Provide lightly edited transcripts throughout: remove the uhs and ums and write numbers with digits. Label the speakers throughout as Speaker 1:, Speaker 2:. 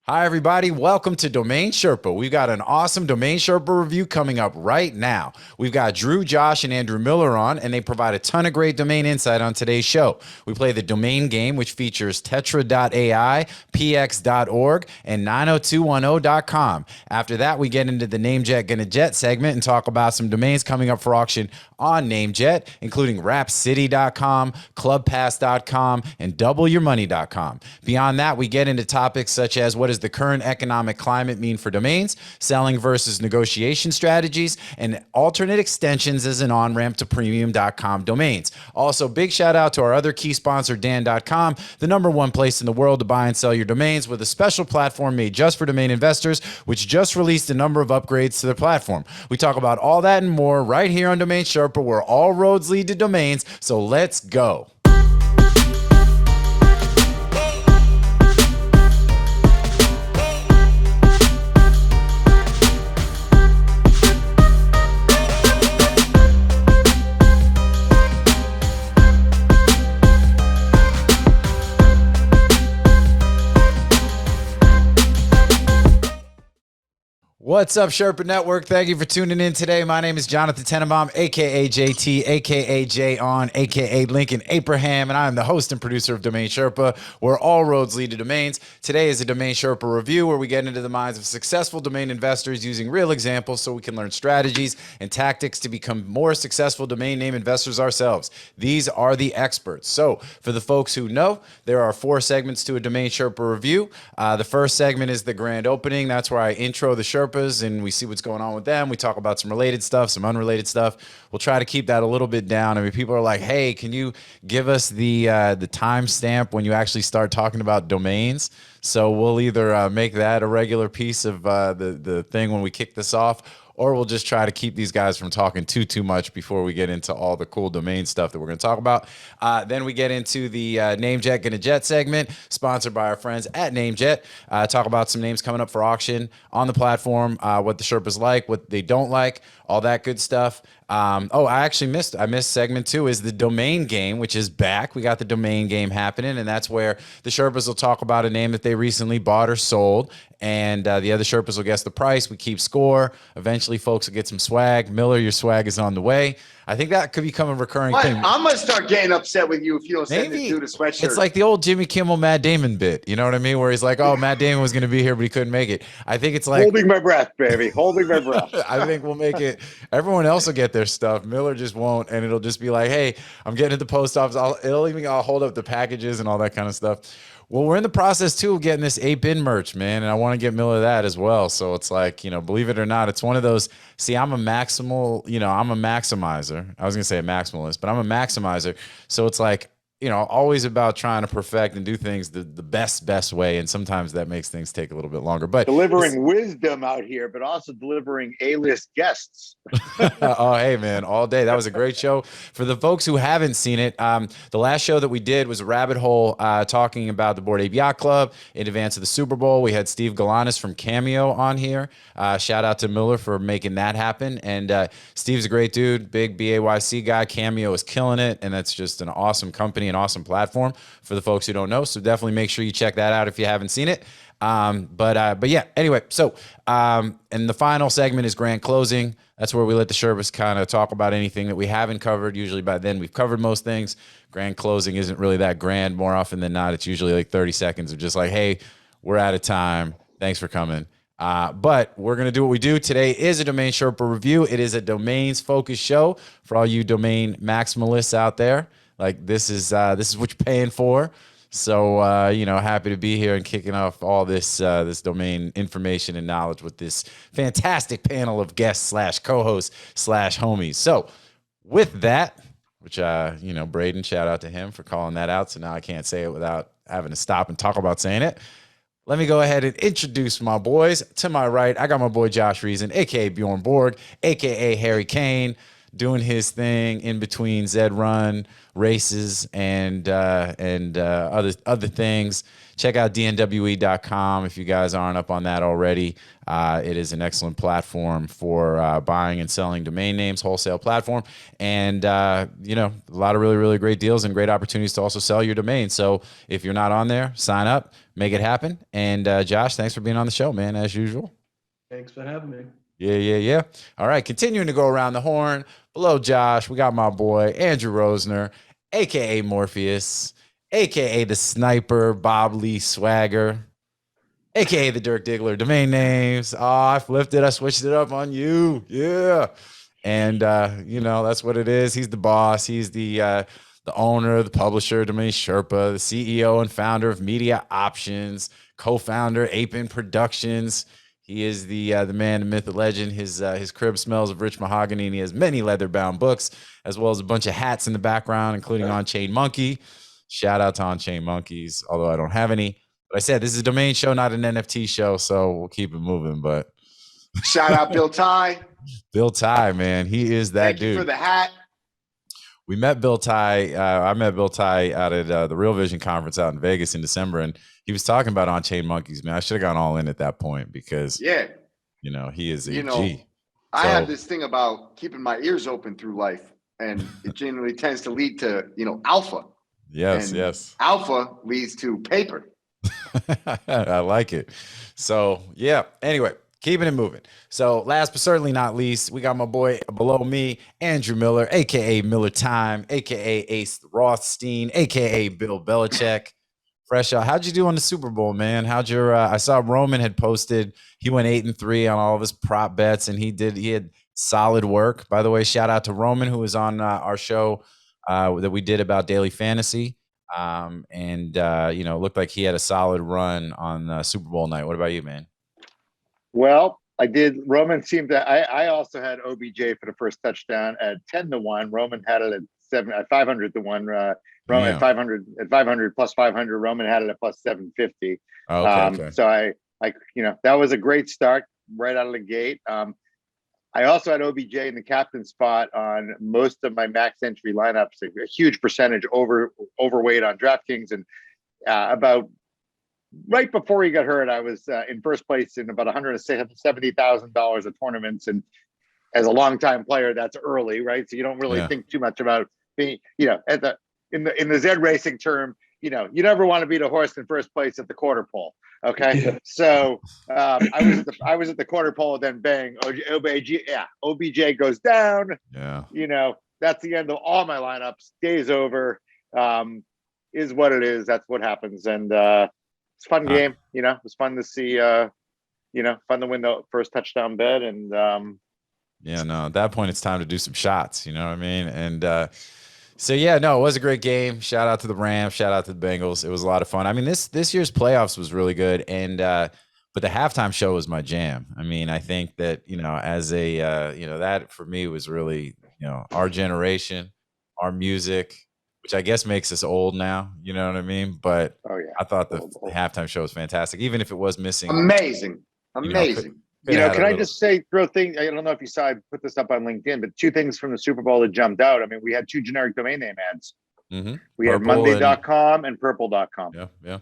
Speaker 1: Hi, everybody. Welcome to Domain Sherpa. We've got an awesome Domain Sherpa review coming up right now. We've got Drew, Josh, and Andrew Miller on, and they provide a ton of great domain insight on today's show. We play the domain game, which features Tetra.ai, px.org, and 90210.com. After that, we get into the Namejet Gonna Jet segment and talk about some domains coming up for auction on Namejet, including Rhapsody.com, ClubPass.com, and DoubleYourMoney.com. Beyond that, we get into topics such as what does the current economic climate mean for domains, selling versus negotiation strategies, and alternate extensions as an on-ramp to premium.com domains. Also, big shout out to our other key sponsor, Dan.com, the #1 place in the world to buy and sell your domains, with a special platform made just for domain investors, which just released a number of upgrades to their platform. We talk about all that and more right here on Domain Sherpa, where all roads lead to domains. So let's go. What's up, Sherpa Network? Thank you for tuning in today. My name is Jonathan Tenenbaum, a.k.a. JT, a.k.a. Jay On, a.k.a. Lincoln Abraham, and I am the host and producer of Domain Sherpa, where all roads lead to domains. Today is a Domain Sherpa review where we get into the minds of successful domain investors using real examples so we can learn strategies and tactics to become more successful domain name investors ourselves. These are the experts. So for the folks who know, there are 4 segments to a Domain Sherpa review. The first segment is the grand opening. That's where I intro the Sherpas and we see what's going on with them. We talk about some related stuff, some unrelated stuff. We'll try to keep that a little bit down. I mean, people are like, hey, can you give us the timestamp when you actually start talking about domains? So we'll either make that a regular piece of the thing when we kick this off, or we'll just try to keep these guys from talking too much before we get into all the cool domain stuff that we're going to talk about. Then we get into the Namejet Gonna Jet segment, sponsored by our friends at Namejet. Talk about some names coming up for auction on the platform, what the Sherpas like, what they don't like, all that good stuff. I missed segment 2 is the domain game, which is back. We got the domain game happening, and that's where the Sherpas will talk about a name that they recently bought or sold, and the other Sherpas will guess the price. We keep score. Eventually, folks will get some swag. Miller, your swag is on the way. I think that could become a recurring thing.
Speaker 2: I'm going to start getting upset with you if you don't send this dude a sweatshirt.
Speaker 1: It's like the old Jimmy Kimmel, Matt Damon bit. You know what I mean? Where he's like, oh, Matt Damon was going to be here, but he couldn't make it. I think it's like...
Speaker 2: holding my breath, baby. Holding my breath.
Speaker 1: I think we'll make it. Everyone else will get their stuff. Miller just won't. And it'll just be like, hey, I'm getting at the post office. I'll hold up the packages and all that kind of stuff. Well, we're in the process, too, of getting this 8-bin merch, man, and I want to get Miller that as well. So it's like, believe it or not, it's one of those, see, I'm a maximizer. I was going to say a maximalist, but I'm a maximizer. So it's like, always about trying to perfect and do things the best way, and sometimes that makes things take a little bit longer. But
Speaker 2: delivering wisdom out here, but also delivering A-list guests.
Speaker 1: Oh, hey, man, all day. That was a great show. For the folks who haven't seen it, the last show that we did was a rabbit hole talking about the Bored Ape Yacht Club in advance of the Super Bowl. We had Steve Galanis from Cameo on here. Shout out to Miller for making that happen. And Steve's a great dude, big BAYC guy. Cameo is killing it, and that's just an awesome company, an awesome platform for the folks who don't know. So definitely make sure you check that out if you haven't seen it. But yeah, anyway, so and the final segment is grand closing. That's where we let the Sherpas kind of talk about anything that we haven't covered. Usually by then we've covered most things. Grand closing isn't really that grand. More often than not, it's usually like 30 seconds of just like, hey, we're out of time. Thanks for coming. But we're going to do what we do. Today is a Domain Sherpa review. It is a domains focused show for all you domain maximalists out there. Like this is what you're paying for. So, happy to be here and kicking off all this this domain information and knowledge with this fantastic panel of guests / co-hosts / homies. So with that, which, Braden, shout out to him for calling that out. So now I can't say it without having to stop and talk about saying it. Let me go ahead and introduce my boys. To my right, I got my boy Josh Reason, a.k.a. Bjorn Borg, a.k.a. Harry Kane. doing his thing in between Zed Run races and other things. Check out dnwe.com if you guys aren't up on that already. It is an excellent platform for buying and selling domain names, wholesale platform, and a lot of really, really great deals and great opportunities to also sell your domain. So if you're not on there, sign up, make it happen. And Josh, thanks for being on the show, man, as usual.
Speaker 3: Thanks for having me.
Speaker 1: Yeah. All right, continuing to go around the horn. Below Josh, we got my boy Andrew Rosner, aka Morpheus, aka the Sniper, Bob Lee Swagger, aka the Dirk Diggler. Domain names. Oh, I flipped it. I switched it up on you. Yeah. And that's what it is. He's the boss. He's the owner, the publisher, DomainSherpa, the CEO and founder of Media Options, co-founder, Apin Productions. He is the man, the myth, the legend. His crib smells of rich mahogany, and he has many leather-bound books, as well as a bunch of hats in the background, including On-Chain Monkey. Shout out to On-Chain Monkeys, although I don't have any. But I said this is a domain show, not an NFT show, so we'll keep it moving. But
Speaker 2: shout out Bill Ty.
Speaker 1: Bill Ty, man, he is that
Speaker 2: Thank
Speaker 1: dude.
Speaker 2: you for the hat.
Speaker 1: We met Bill Ty. I met Bill Ty out at the Real Vision conference out in Vegas in December, and he was talking about On-Chain Monkeys. Man, I should have gone all in at that point because, he is a G.
Speaker 2: I have this thing about keeping my ears open through life, and it generally tends to lead to, alpha.
Speaker 1: Yes.
Speaker 2: Alpha leads to paper.
Speaker 1: I like it. So, yeah. Anyway, keeping it moving. So last but certainly not least, we got my boy below me, Andrew Miller, a.k.a. Miller Time, a.k.a. Ace Rothstein, a.k.a. Bill Belichick. Fresh out. How'd you do on the Super Bowl, man? How'd your I saw Roman had posted he went 8-3 on all of his prop bets, and he had solid work. By the way, shout out to Roman, who was on our show that we did about daily fantasy. It looked like he had a solid run on Super Bowl night. What about you, man?
Speaker 2: Well, I did. Roman seemed to. I also had OBJ for the first touchdown at 10-1. Roman had it at 500-1. Roman at 500 plus 500. Roman had it at plus 750.
Speaker 1: Okay.
Speaker 2: So I that was a great start right out of the gate. I also had OBJ in the captain spot on most of my max entry lineups. A huge percentage overweight on DraftKings, and about right before he got hurt, I was in first place in about $170,000 of tournaments. And as a longtime player, that's early, right? So you don't really think too much about being, in the Z racing term, you never want to be the horse in first place at the quarter pole. Okay. Yeah. So I was at the quarter pole, then bang, OBJ goes down.
Speaker 1: Yeah.
Speaker 2: That's the end of all my lineups. Day's over. Is what it is. That's what happens. And it's a fun game. It was fun to see, fun to win the first touchdown bet. And
Speaker 1: at that point it's time to do some shots, you know what I mean? And it was a great game. Shout out to the Rams, shout out to the Bengals. It was a lot of fun. I mean, this year's playoffs was really good, and but the halftime show was my jam. I mean, I think that, as a that for me was really, our generation, our music, which I guess makes us old now, you know what I mean? But I thought the halftime show was fantastic, even if it was missing.
Speaker 2: Amazing. Can I just throw things? I don't know if you saw, I put this up on LinkedIn, but two things from the Super Bowl that jumped out. I mean, we had two generic domain name ads.
Speaker 1: Mm-hmm.
Speaker 2: We had Monday.com and Purple.com.
Speaker 1: Yeah.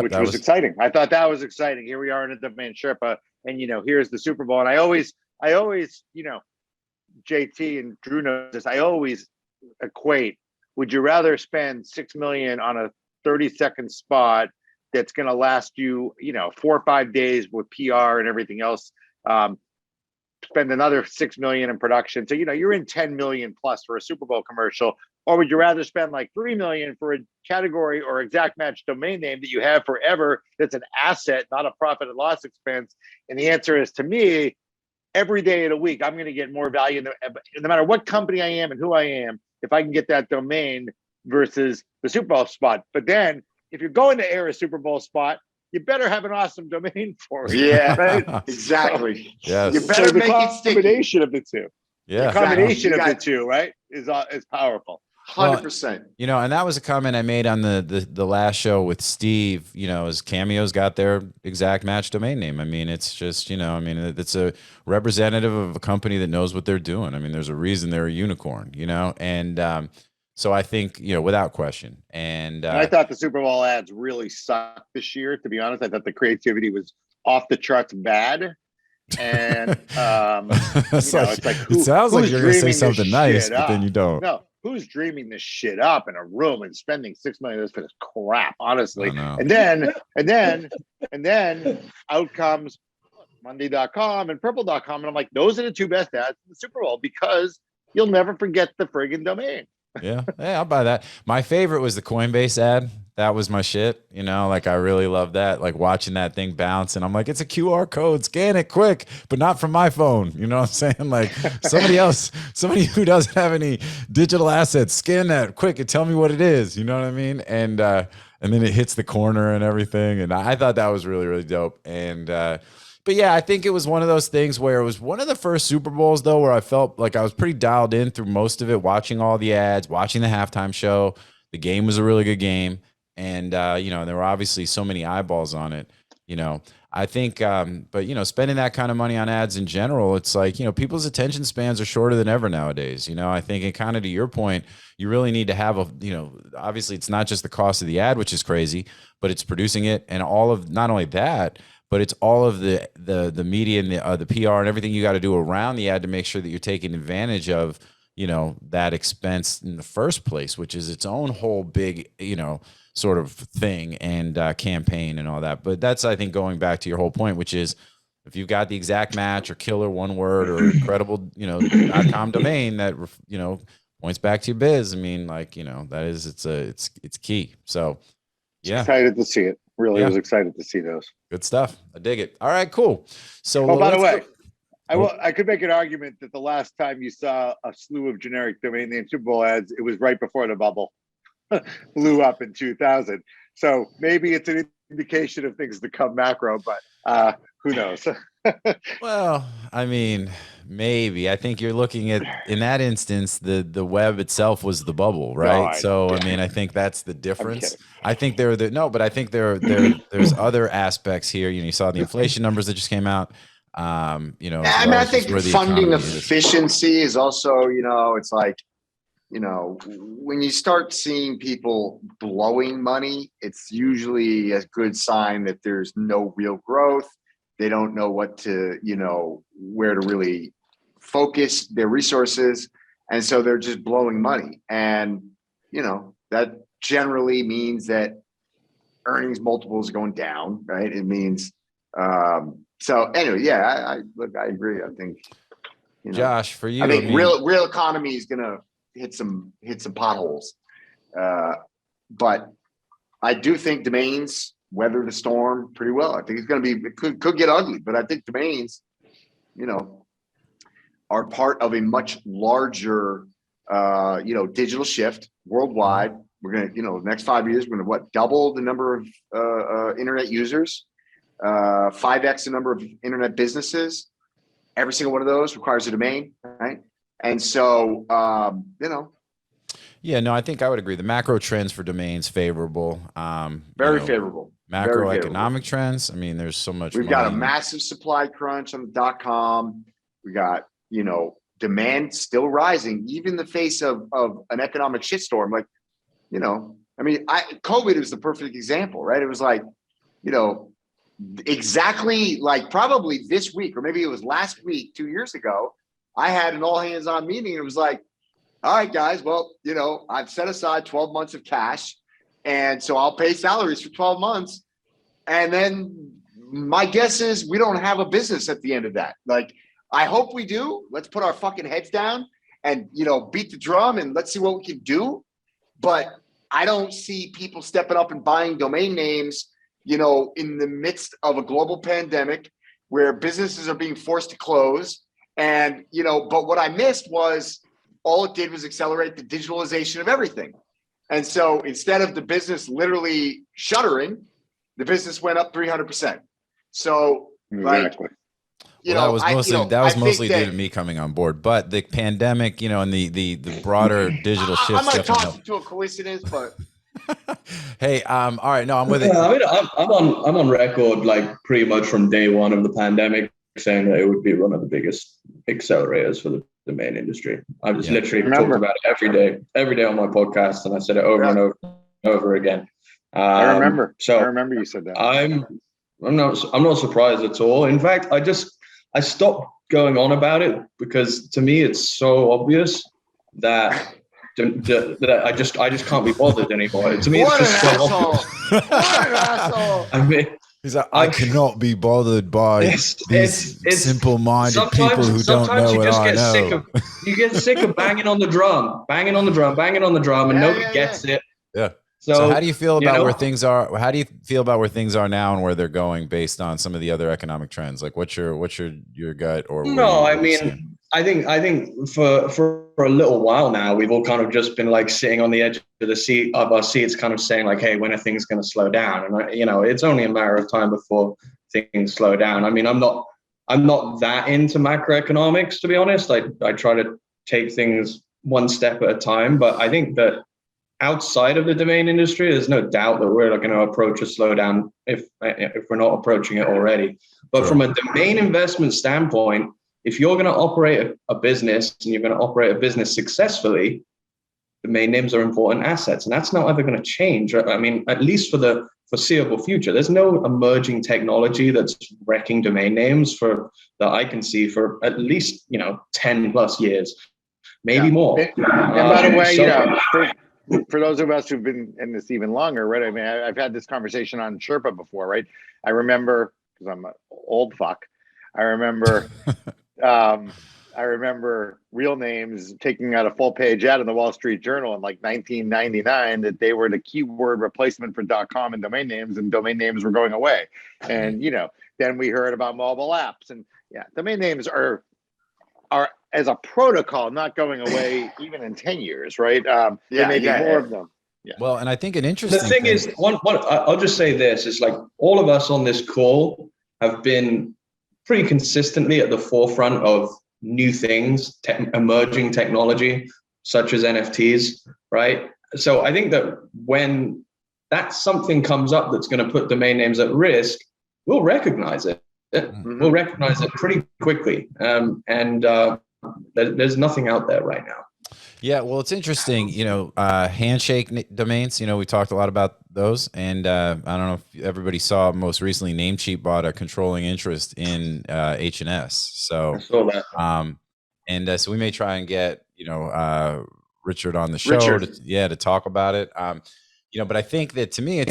Speaker 2: Which was exciting. I thought that was exciting. Here we are in a DomainSherpa, and here's the Super Bowl. And I always, JT and Drew knows this, I always equate, would you rather spend $6 million on a 30-second spot that's going to last you, 4 or 5 days with PR and everything else, spend another $6 million in production? So, you're in 10 million plus for a Super Bowl commercial. Or would you rather spend like $3 million for a category or exact match domain name that you have forever, that's an asset, not a profit and loss expense? And the answer is, to me, every day of the week, I'm going to get more value no matter what company I am and who I am, if I can get that domain versus the Super Bowl spot. But then, if you're going to air a Super Bowl spot, you better have an awesome domain for it.
Speaker 4: Yeah, right? Exactly.
Speaker 1: Yes.
Speaker 2: You better
Speaker 4: So the
Speaker 2: make it sticky.
Speaker 4: combination of the two.
Speaker 1: Yeah.
Speaker 2: The combination of the two, right, is powerful.
Speaker 4: 100%.
Speaker 1: And that was a comment I made on the last show with Steve, as Cameo's got their exact match domain name. I mean, it's just, it's a representative of a company that knows what they're doing. I mean, there's a reason they're a unicorn, and so I think, without question. And
Speaker 2: I thought the Super Bowl ads really sucked this year, to be honest. I thought the creativity was off the charts bad. And
Speaker 1: it's like it sounds like you're gonna say something nice, but then you don't.
Speaker 2: No, who's dreaming this shit up in a room and spending $6 million for this crap, honestly? And then out comes Monday.com and Purple.com, and I'm like, those are the two best ads in the Super Bowl because you'll never forget the friggin' domain.
Speaker 1: Yeah, I'll buy that. My favorite was the Coinbase ad. That was my shit. I really love that. Like watching that thing bounce, and I'm like, it's a QR code, scan it quick, but not from my phone. You know what I'm saying? Like somebody who doesn't have any digital assets, scan that quick and tell me what it is. You know what I mean? And then it hits the corner and everything. And I thought that was really, really dope. And but yeah, I think it was one of those things where it was one of the first Super Bowls, though, where I felt like I was pretty dialed in through most of it, watching all the ads, watching the halftime show. The game was a really good game. And, there were obviously so many eyeballs on it, I think, but, spending that kind of money on ads in general, it's like, people's attention spans are shorter than ever nowadays. I think, and kind of to your point, you really need to have obviously it's not just the cost of the ad, which is crazy, but it's producing it and all of, not only that, but it's all of the media and the PR and everything you got to do around the ad to make sure that you're taking advantage of, that expense in the first place, which is its own whole big, sort of thing and campaign and all that. But that's, I think, going back to your whole point, which is if you've got the exact match or killer one word or incredible, .com domain that, points back to your biz. I mean, that is, it's key. So yeah.
Speaker 2: Excited to see it. Really was excited to see those.
Speaker 1: Good stuff. I dig it. All right, cool. So
Speaker 2: by the way, I could make an argument that the last time you saw a slew of generic domain name Super Bowl ads, it was right before the bubble blew up in 2000. So maybe it's an indication of things to come macro, but who knows?
Speaker 1: Well, I mean, maybe. I think you're looking at, in that instance, the web itself was the bubble, right? I mean, I think that's the difference. I think but I think there's other aspects here. You saw the inflation numbers that just came out.
Speaker 4: I think funding efficiency is also, it's like, when you start seeing people blowing money, it's usually a good sign that there's no real growth. They don't know what to, where to really focus their resources. And so they're just blowing money. And, that generally means that earnings multiples are going down, right? It means, so anyway, yeah, I agree. I think,
Speaker 1: Josh, for you,
Speaker 4: I think real economy is going to hit some potholes. But I do think domains weather the storm pretty well. I think it's going to be, it could get ugly, but I think domains, are part of a much larger, digital shift worldwide. We're going to, the next 5 years, we're going to double the number of internet users, 5x the number of internet businesses. Every single one of those requires a domain, right? And so,
Speaker 1: Yeah, no, I think I would agree. The macro trends for domains favorable.
Speaker 4: Very favorable.
Speaker 1: Macroeconomic trends. I mean, there's so much.
Speaker 4: We've got a massive supply crunch on the .com. We got, demand still rising, even in the face of an economic shitstorm. Like, COVID is the perfect example, right? It was like, exactly like probably this week, or maybe it was last week, 2 years ago, I had an all hands on meeting. It was like, all right, guys, well, I've set aside 12 months of cash. And so I'll pay salaries for 12 months. And then my guess is we don't have a business at the end of that. Like, I hope we do. Let's put our fucking heads down and, beat the drum and let's see what we can do. But I don't see people stepping up and buying domain names, in the midst of a global pandemic where businesses are being forced to close. And, but what I missed was all it did was accelerate the digitalization of everything. And so instead of the business literally shuttering, the business went up 300%. So
Speaker 2: exactly.
Speaker 4: you
Speaker 1: Well,
Speaker 4: know,
Speaker 1: that was
Speaker 4: I think
Speaker 1: mostly due
Speaker 4: that
Speaker 1: to me coming on board, but the pandemic, and the broader digital
Speaker 4: I
Speaker 1: shifts
Speaker 4: might
Speaker 1: definitely
Speaker 4: toss
Speaker 1: helped.
Speaker 4: it to a coincidence, but
Speaker 1: Hey, all right, no, I'm with it.
Speaker 3: Yeah, I mean, I'm on record, like pretty much from day one of the pandemic, saying that it would be one of the biggest accelerators for the domain industry. I've just literally talked about it every day on my podcast, and I said it over and over and over again.
Speaker 2: I remember.
Speaker 3: So
Speaker 2: I remember you said that.
Speaker 3: I'm not surprised at all. In fact, I stopped going on about it because to me it's so obvious that I just can't be bothered anymore. To me,
Speaker 4: what
Speaker 3: it's
Speaker 4: an
Speaker 3: just so
Speaker 4: asshole!
Speaker 3: obvious.
Speaker 4: What an asshole!
Speaker 3: I mean,
Speaker 1: He's like, I cannot be bothered by these
Speaker 3: it's
Speaker 1: simple-minded people who don't know
Speaker 3: you
Speaker 1: what
Speaker 3: just
Speaker 1: I
Speaker 3: get sick
Speaker 1: know.
Speaker 3: of you get sick of banging on the drum, and nobody gets it.
Speaker 1: Yeah. So
Speaker 3: So
Speaker 1: how do you feel about
Speaker 3: know,
Speaker 1: where things are? How do you feel about where things are now and where they're going based on some of the other economic trends? Like what's your gut or
Speaker 3: No, I
Speaker 1: what are you seeing?
Speaker 3: mean, I think for a little while now, we've all kind of just been like sitting on the edge of our seats, kind of saying like, "Hey, when are things going to slow down?" And it's only a matter of time before things slow down. I mean, I'm not that into macroeconomics, to be honest. I try to take things one step at a time, but I think that outside of the domain industry, there's no doubt that we're going to approach a slowdown if we're not approaching it already. But from a domain investment standpoint, if you're going to operate a business and you're going to operate a business successfully, domain names are important assets, and that's not ever going to change. I mean, at least for the foreseeable future, there's no emerging technology that's wrecking domain names that I can see for at least 10 plus years, maybe more.
Speaker 2: And by the way, for those of us who've been in this even longer, right? I mean, I've had this conversation on Sherpa before, right? I remember, because I'm an old fuck, I remember real names taking out a full page ad in the Wall Street Journal in like 1999 that they were the keyword replacement for .com and domain names were going away. And, then we heard about mobile apps, and domain names are as a protocol not going away even in 10 years, right? There may be more of them. Yeah.
Speaker 1: Well, and I think an interesting
Speaker 3: the thing is, I'll just say this, is like all of us on this call have been pretty consistently at the forefront of new things, emerging technology, such as NFTs, right? So I think that when that something comes up that's going to put domain names at risk, we'll recognize it. We'll recognize it pretty quickly. There's nothing out there right now.
Speaker 1: Yeah, well, it's interesting, handshake domains, we talked a lot about those. And I don't know if everybody saw most recently, Namecheap bought a controlling interest in H&S. So,
Speaker 3: I saw that.
Speaker 1: So we may try and get, Richard on the show to talk about it. But I think that to me,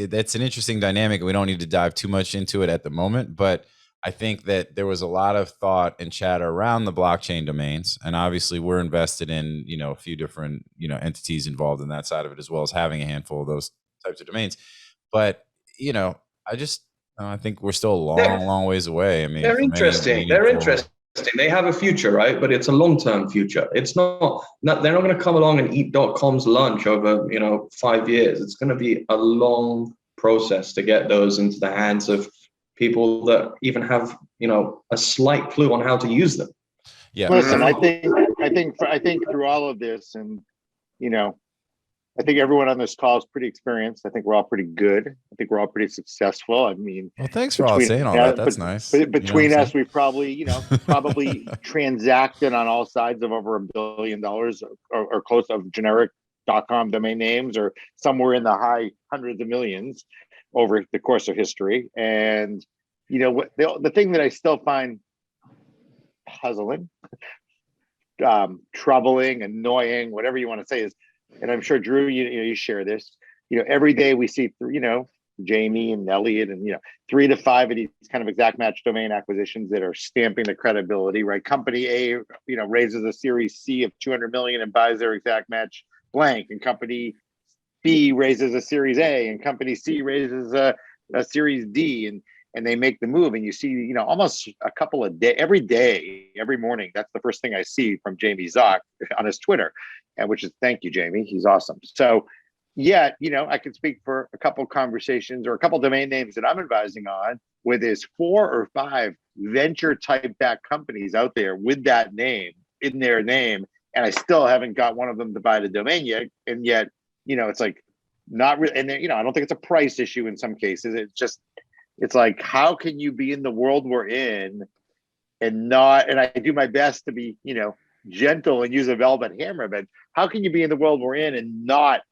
Speaker 1: that's an interesting dynamic. We don't need to dive too much into it at the moment, but I think that there was a lot of thought and chatter around the blockchain domains, and obviously we're invested in, a few different, entities involved in that side of it, as well as having a handful of those types of domains. But, I think we're still a long ways away. I mean,
Speaker 3: they're interesting. They have a future, right? But it's a long-term future. It's not they're not going to come along and eat .com's lunch over, 5 years. It's going to be a long process to get those into the hands of people that even have, a slight clue on how to use them.
Speaker 1: Yeah.
Speaker 2: Listen, I think through all of this, and I think everyone on this call is pretty experienced. I think we're all pretty good. I think we're all pretty successful. I mean,
Speaker 1: well, thanks for all saying all that. That's nice.
Speaker 2: Between us, we've probably, probably transacted on all sides of over $1 billion or close of generic .com domain names, or somewhere in the high hundreds of millions over the course of history. And the thing that I still find puzzling, troubling, annoying, whatever you want to say, is, and I'm sure Drew, you share this, every day we see, Jamie and Elliot and 3 to 5 of these kind of exact match domain acquisitions that are stamping the credibility, right? Company A, raises a Series C of 200 million and buys their exact match blank, and company B raises a Series A, and company C raises a Series D, and they make the move, and you see, almost a couple of days, every morning. That's the first thing I see from Jamie Zock on his Twitter, and which is, thank you, Jamie. He's awesome. So, I can speak for a couple conversations or a couple domain names that I'm advising on with his 4 or 5 venture type back companies out there with that name in their name, and I still haven't got one of them to buy the domain yet. And yet, it's like not really. And I don't think it's a price issue in some cases. It's like, how can you be in the world we're in and not? And I do my best to be, gentle and use a velvet hammer, but how can you be in the world we're in and not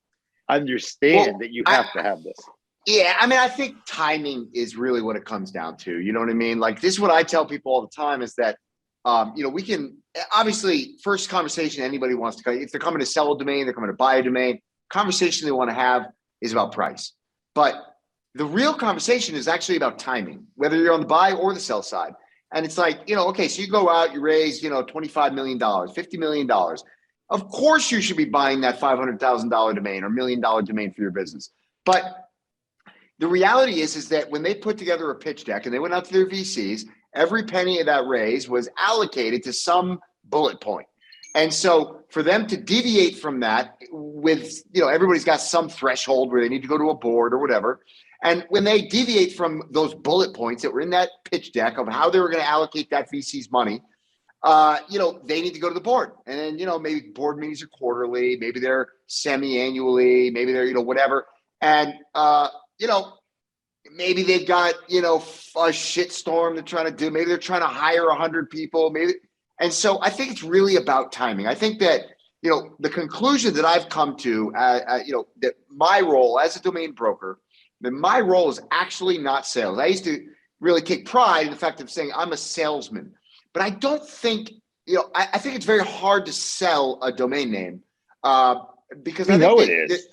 Speaker 2: understand that you have to have this?
Speaker 4: Yeah, I mean, I think timing is really what it comes down to. You know what I mean? Like, this is what I tell people all the time is that, we can obviously first conversation anybody wants to, if they're coming to sell a domain, they're coming to buy a domain, conversation they want to have is about price. But the real conversation is actually about timing, whether you're on the buy or the sell side. And it's like, okay, so you go out, you raise, $25 million, $50 million. Of course, you should be buying that $500,000 domain or $1 million domain for your business. But the reality is that when they put together a pitch deck and they went out to their VCs, every penny of that raise was allocated to some bullet point. And so for them to deviate from that with, everybody's got some threshold where they need to go to a board or whatever. And when they deviate from those bullet points that were in that pitch deck of how they were going to allocate that VC's money, they need to go to the board. And then, maybe board meetings are quarterly, maybe they're semi-annually, maybe they're, whatever. And, maybe they've got, a shit storm they're trying to do. Maybe they're trying to hire 100 people, maybe. And so I think it's really about timing. I think that, the conclusion that I've come to, that my role as a domain broker, that my role is actually not sales. I used to really take pride in the fact of saying I'm a salesman, but I don't think, I think it's very hard to sell a domain name because I think
Speaker 2: it is.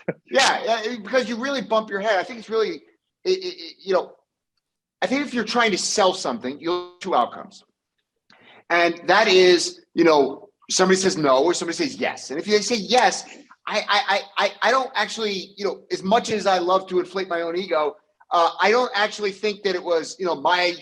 Speaker 4: because you really bump your head. I think it's really, I think if you're trying to sell something, you'll have two outcomes. And that is, somebody says no or somebody says yes. And if they say yes, I don't actually, as much as I love to inflate my own ego, I don't actually think that it was, my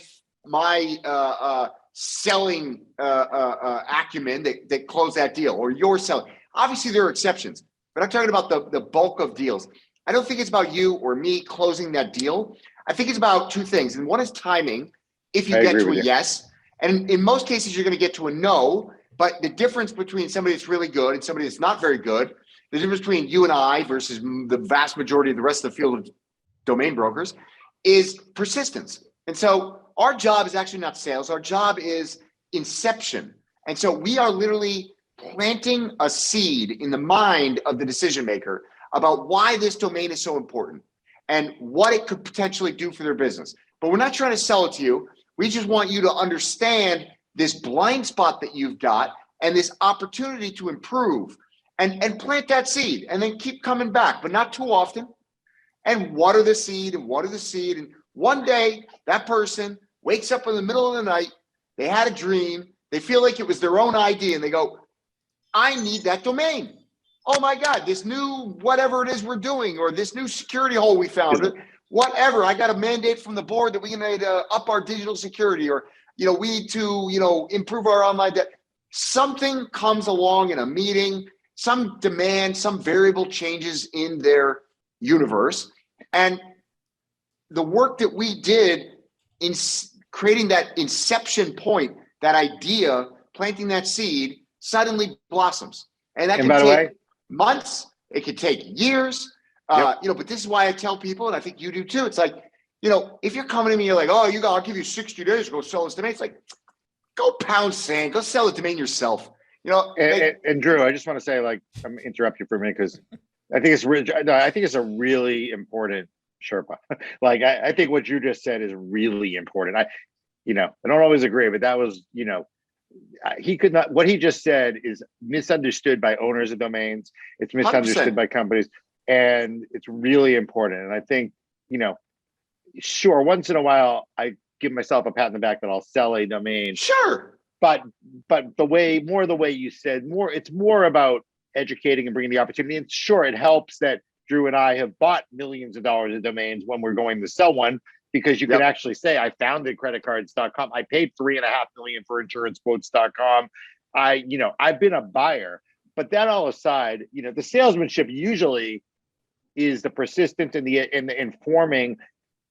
Speaker 4: selling acumen that closed that deal or your selling. Obviously, there are exceptions, but I'm talking about the bulk of deals. I don't think it's about you or me closing that deal. I think it's about two things. And one is timing. If you get to a yes, and in most cases, you're going to get to a no. But the difference between somebody that's really good and somebody that's not very good, the difference between you and I versus the vast majority of the rest of the field of domain brokers is persistence. And so our job is actually not sales. Our job is inception. And so we are literally planting a seed in the mind of the decision maker about why this domain is so important and what it could potentially do for their business. But we're not trying to sell it to you. We just want you to understand this blind spot that you've got and this opportunity to improve and plant that seed and then keep coming back, but not too often. And water the seed and water the seed. And one day that person wakes up in the middle of the night, they had a dream, they feel like it was their own idea and they go, I need that domain. Oh my God, this new whatever it is we're doing, or this new security hole we found, whatever. I got a mandate from the board that we need to up our digital security, or we need to improve our online debt. Something comes along in a meeting, some demand, some variable changes in their universe, and the work that we did in creating that inception point, that idea, planting that seed, suddenly blossoms, and that can take months, it could take years, but this is why I tell people, and I think you do too, it's like, if you're coming to me, you're like, oh, I'll give you 60 days to go sell this domain. It's like, go pound sand, go sell the domain yourself.
Speaker 2: And Drew, I just want to say, like, I'm gonna interrupt you for a minute because I think it's a really important Sherpa. Like, I think what you just said is really important. I don't always agree, but that was, he could not, what he just said is misunderstood by owners of domains. It's misunderstood 100%. By companies, and it's really important. And I think, sure, once in a while, I give myself a pat on the back that I'll sell a domain.
Speaker 4: Sure.
Speaker 2: But the way you said, it's more about educating and bringing the opportunity. And sure, it helps that Drew and I have bought millions of dollars of domains when we're going to sell one, because you can actually say, I founded creditcards.com. I paid $3.5 million for insurancequotes.com. I've been a buyer. But that all aside, the salesmanship usually is the persistence and the informing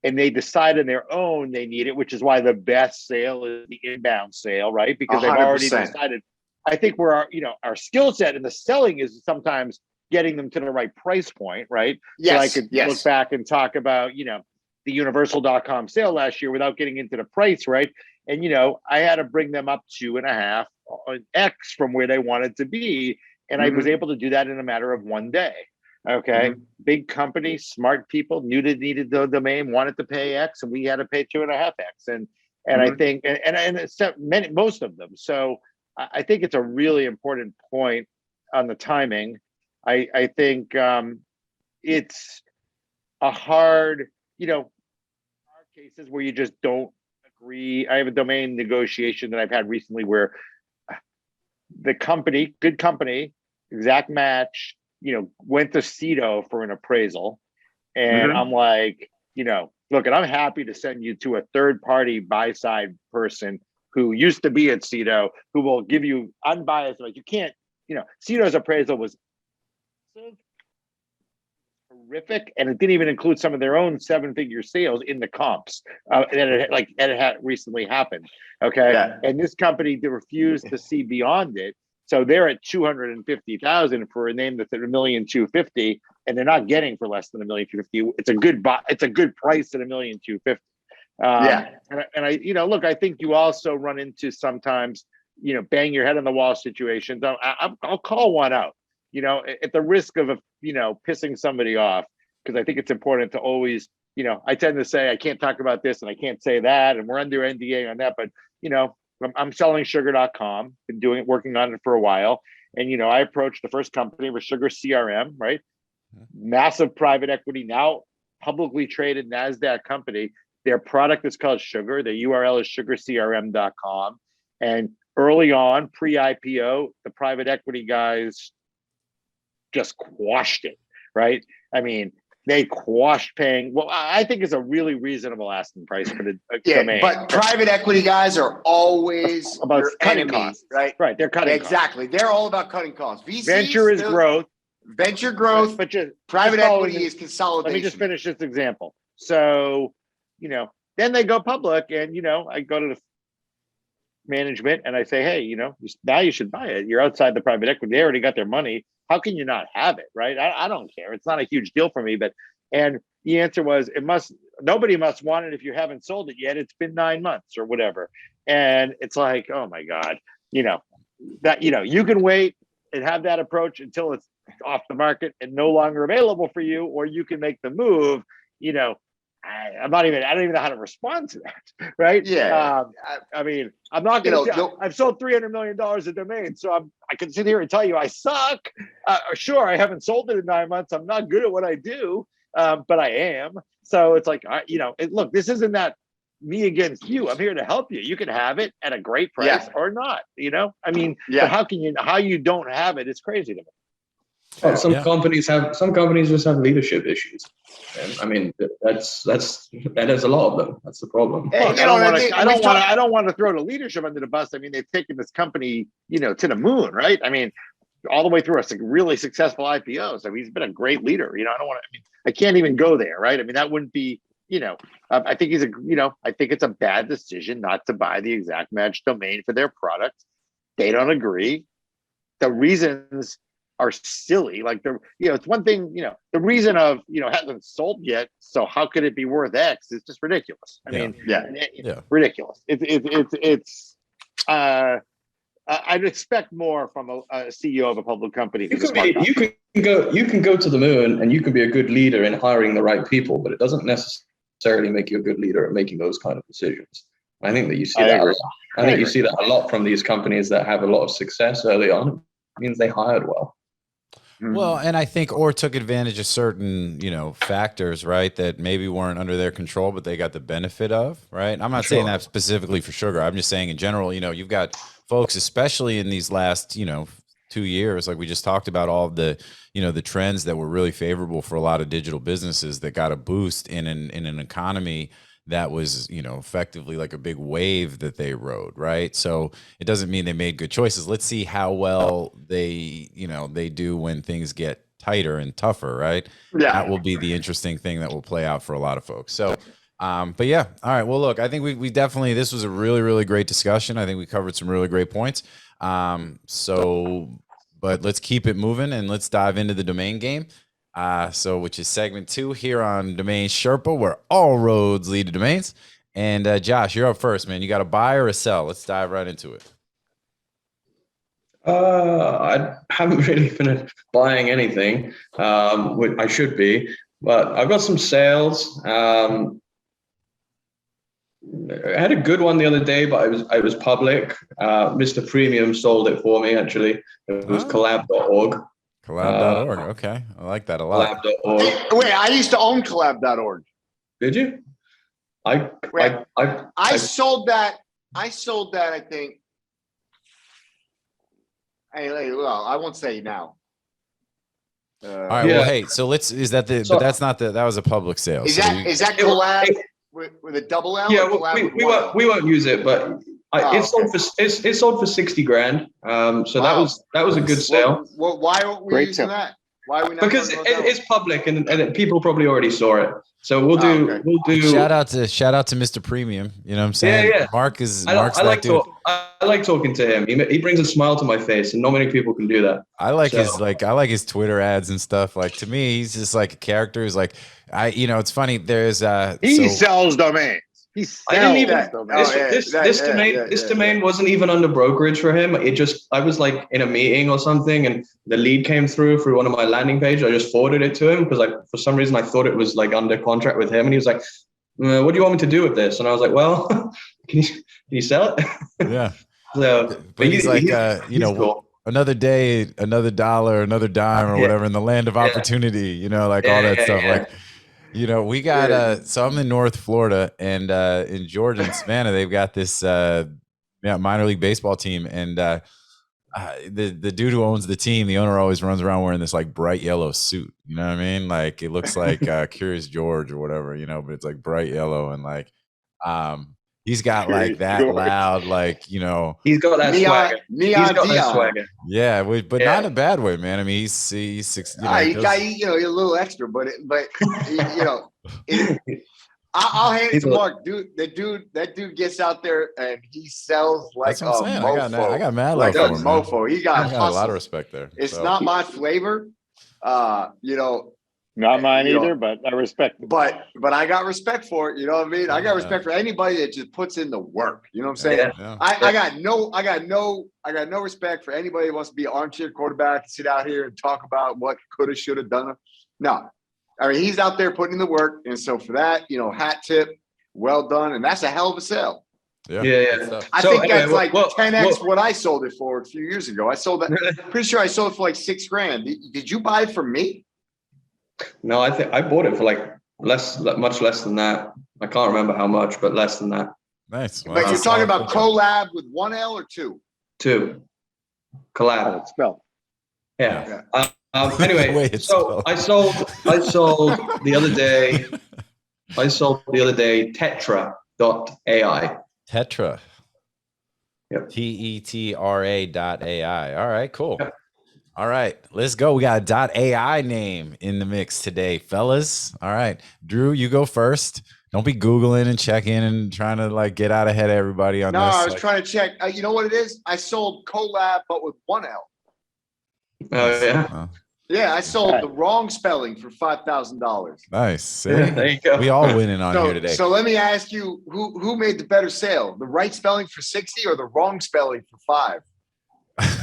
Speaker 2: and they decide on their own they need it, which is why the best sale is the inbound sale, right? Because they've already
Speaker 4: 100%.
Speaker 2: decided. I think where our skill set in the selling is sometimes getting them to the right price point, right?
Speaker 4: Yes,
Speaker 2: so I could
Speaker 4: yes.
Speaker 2: look back and talk about, the universal.com sale last year without getting into the price, right? And, I had to bring them up 2.5x from where they wanted to be. And I was able to do that in a matter of one day. Okay. Big company, smart people, knew they needed the domain, wanted to pay X, and we had to pay 2.5x. And I think, and it's most of them. So I think it's a really important point on the timing. I think it's a hard, cases where you just don't agree. I have a domain negotiation that I've had recently where the company, good company, exact match, went to CEDO for an appraisal. And I'm like, look, and I'm happy to send you to a third party buy side person who used to be at CEDO, who will give you unbiased, like you can't, CEDO's appraisal was horrific, and it didn't even include some of their own 7-figure sales in the comps that it had recently happened. Okay. Yeah. And this company refused to see beyond it. So they're at 250,000 for a name that's at $1,250,000, and they're not getting for less than $1,250,000. It's a good it's a good price at $1,250,000. And I look, I think you also run into sometimes, bang your head on the wall situations. I'll call one out, at the risk of, pissing somebody off, because I think it's important to always, I tend to say, I can't talk about this and I can't say that, and we're under NDA on that, but, I'm selling sugar.com, been working on it for a while. And, I approached the first company with Sugar CRM, right? Massive private equity, now publicly traded NASDAQ company. Their product is called Sugar. Their URL is sugarcrm.com. And early on, pre-IPO, the private equity guys just quashed it, right? I mean, they quashed paying. Well, I think it's a really reasonable asking price for the domain.
Speaker 4: But private equity guys are always
Speaker 2: about
Speaker 4: your
Speaker 2: cutting
Speaker 4: enemy,
Speaker 2: costs,
Speaker 4: right?
Speaker 2: Right, they're cutting
Speaker 4: exactly.
Speaker 2: costs.
Speaker 4: They're all about cutting costs. VCs,
Speaker 2: venture is growth.
Speaker 4: Venture growth,
Speaker 2: but
Speaker 4: private equity is consolidation.
Speaker 2: Let me just finish this example. So, then they go public, and I go to the management and I say, hey, now you should buy it. You're outside the private equity. They already got their money. How can you not have it? Right. I don't care. It's not a huge deal for me, and the answer was, nobody must want it if you haven't sold it yet. It's been 9 months or whatever. And it's like, oh my God, that, you can wait and have that approach until it's off the market and no longer available for you, or you can make the move. I don't even know how to respond to that, right?
Speaker 4: Yeah.
Speaker 2: I mean, I'm not going to. I've sold $300 million of domains, so I can sit here and tell you I suck. Sure, I haven't sold it in 9 months. I'm not good at what I do, but I am. So it's like, look, this isn't that me against you. I'm here to help you. You can have it at a great price or not. I mean, but how you don't have it is crazy to me.
Speaker 3: Well, some companies just have leadership issues. And I mean, that is a lot of them. That's the problem.
Speaker 2: Hey, I don't want to throw the leadership under the bus. I mean, they've taken this company, to the moon, right? I mean, all the way through a really successful IPO. So he's been a great leader. I can't even go there, right? I mean, that wouldn't be, I think I think it's a bad decision not to buy the exact match domain for their product. They don't agree. The reasons are silly. Like it's one thing, the reason of, hasn't sold yet. So how could it be worth X? It's just ridiculous. I mean, ridiculous. It's I'd expect more from a CEO of a public company.
Speaker 3: You can go to the moon, and you can be a good leader in hiring the right people, but it doesn't necessarily make you a good leader at making those kind of decisions. I think that you see that. I think you see that a lot from these companies that have a lot of success early on. It means they hired well.
Speaker 1: Well, and I think or took advantage of certain, factors, right, that maybe weren't under their control, but they got the benefit of, right? I'm not saying that specifically for sugar. I'm just saying in general, you've got folks, especially in these last, 2 years, like we just talked about, all of the, the trends that were really favorable for a lot of digital businesses that got a boost in an economy that was, effectively like a big wave that they rode, right? So it doesn't mean they made good choices. Let's see how well they do when things get tighter and tougher, right? Yeah. That will be the interesting thing that will play out for a lot of folks. So, But yeah, all right. Well, look, I think we definitely, this was a really, really great discussion. I think we covered some really great points. But let's keep it moving and let's dive into the domain game. Which is segment 2 here on Domain Sherpa, where all roads lead to domains. And Josh, you're up first, man. You got a buy or a sell? Let's dive right into it.
Speaker 3: I haven't really been buying anything, which I should be, but I've got some sales. I had a good one the other day, but I was public. Mr. Premium sold it for me, actually. It was collab.org.
Speaker 1: Collab.org. Okay. I like that a lot.
Speaker 3: Collab.org.
Speaker 4: Hey, wait, I used to own collab.org.
Speaker 3: Did you? I
Speaker 4: sold that. I sold that, I think. Hey, well, I won't say now.
Speaker 1: All right. Yeah. Well, hey, so let's, but that's not that was a public sale.
Speaker 4: Is that collab with a double L?
Speaker 3: Yeah, we won't use it, but it sold for 60 grand. So wow. that was a good sale.
Speaker 4: Well, why aren't we using that? Why are we not?
Speaker 3: Because it's public and people probably already saw it. So we'll do.
Speaker 1: Shout out to Mr. Premium. You know what I'm saying? Yeah. Mark's that dude.
Speaker 3: I like talking to him. He brings a smile to my face, and not many people can do that.
Speaker 1: I like his Twitter ads and stuff. Like, to me, he's just like a character who's like, it's funny. There's
Speaker 2: he sells domains.
Speaker 3: This domain wasn't even under brokerage for him. I was like in a meeting or something, and the lead came through one of my landing pages. I just forwarded it to him because for some reason I thought it was like under contract with him, and he was like, "What do you want me to do with this?" And I was like, "Well, can you sell it?"
Speaker 1: Yeah.
Speaker 3: So,
Speaker 1: but he's like, cool. Another day, another dollar, another dime, or whatever in the land of opportunity. All that stuff. Like. We got so I'm in North Florida, and in Georgia and Savannah, they've got this minor league baseball team, and the dude who owns the team, the owner always runs around wearing this like bright yellow suit. You know what I mean? Like, it looks like Curious George or whatever, but it's like bright yellow, and like he's got like that loud, like,
Speaker 3: he's got that swagger.
Speaker 4: He's got that swagger.
Speaker 1: Yeah, but not in a bad way, man. I mean, he's 6.
Speaker 4: You're a little extra, but I'll hand it to Mark. That dude gets out there and he sells like a mofo.
Speaker 1: I got mad
Speaker 4: like
Speaker 1: a
Speaker 4: mofo. He got
Speaker 1: a lot of respect there.
Speaker 4: It's not my flavor,
Speaker 2: Not mine either, but I respect it.
Speaker 4: But I got respect for it. You know what I mean? I got respect for anybody that just puts in the work. You know what I'm saying?
Speaker 1: Yeah.
Speaker 4: I got no respect for anybody who wants to be an armchair quarterback, sit out here and talk about what coulda, shoulda, done. No. I mean, he's out there putting in the work. And so for that, hat tip, well done. And that's a hell of a sale.
Speaker 3: Yeah.
Speaker 4: I think that's 10x what I sold it for a few years ago. I sold that. Pretty sure I sold it for like $6,000. Did you buy it from me?
Speaker 3: No, I think I bought it for like much less than that. I can't remember how much, but less than that.
Speaker 1: Nice. Wow.
Speaker 4: But you're talking about collab with 1 L or 2?
Speaker 3: 2. Collab.
Speaker 2: It's spelled.
Speaker 3: Yeah. Anyway, so I sold the other day. Tetra.ai.
Speaker 1: Tetra.
Speaker 3: Yep.
Speaker 1: Tetra.ai. All right, cool.
Speaker 3: Yep.
Speaker 1: All right, let's go. We got a .ai name in the mix today, fellas. All right, Drew, you go first. Don't be Googling and checking and trying to like get out ahead of everybody on this.
Speaker 4: No, I was trying to check. You know what it is? I sold collab, but with 1 L.
Speaker 3: Oh, yeah.
Speaker 4: Yeah, I sold the wrong spelling for $5,000.
Speaker 1: Nice. See?
Speaker 3: Yeah, there you go.
Speaker 1: We all winning on here today.
Speaker 4: So let me ask you, who made the better sale? The right spelling for 60 or the wrong spelling for 5?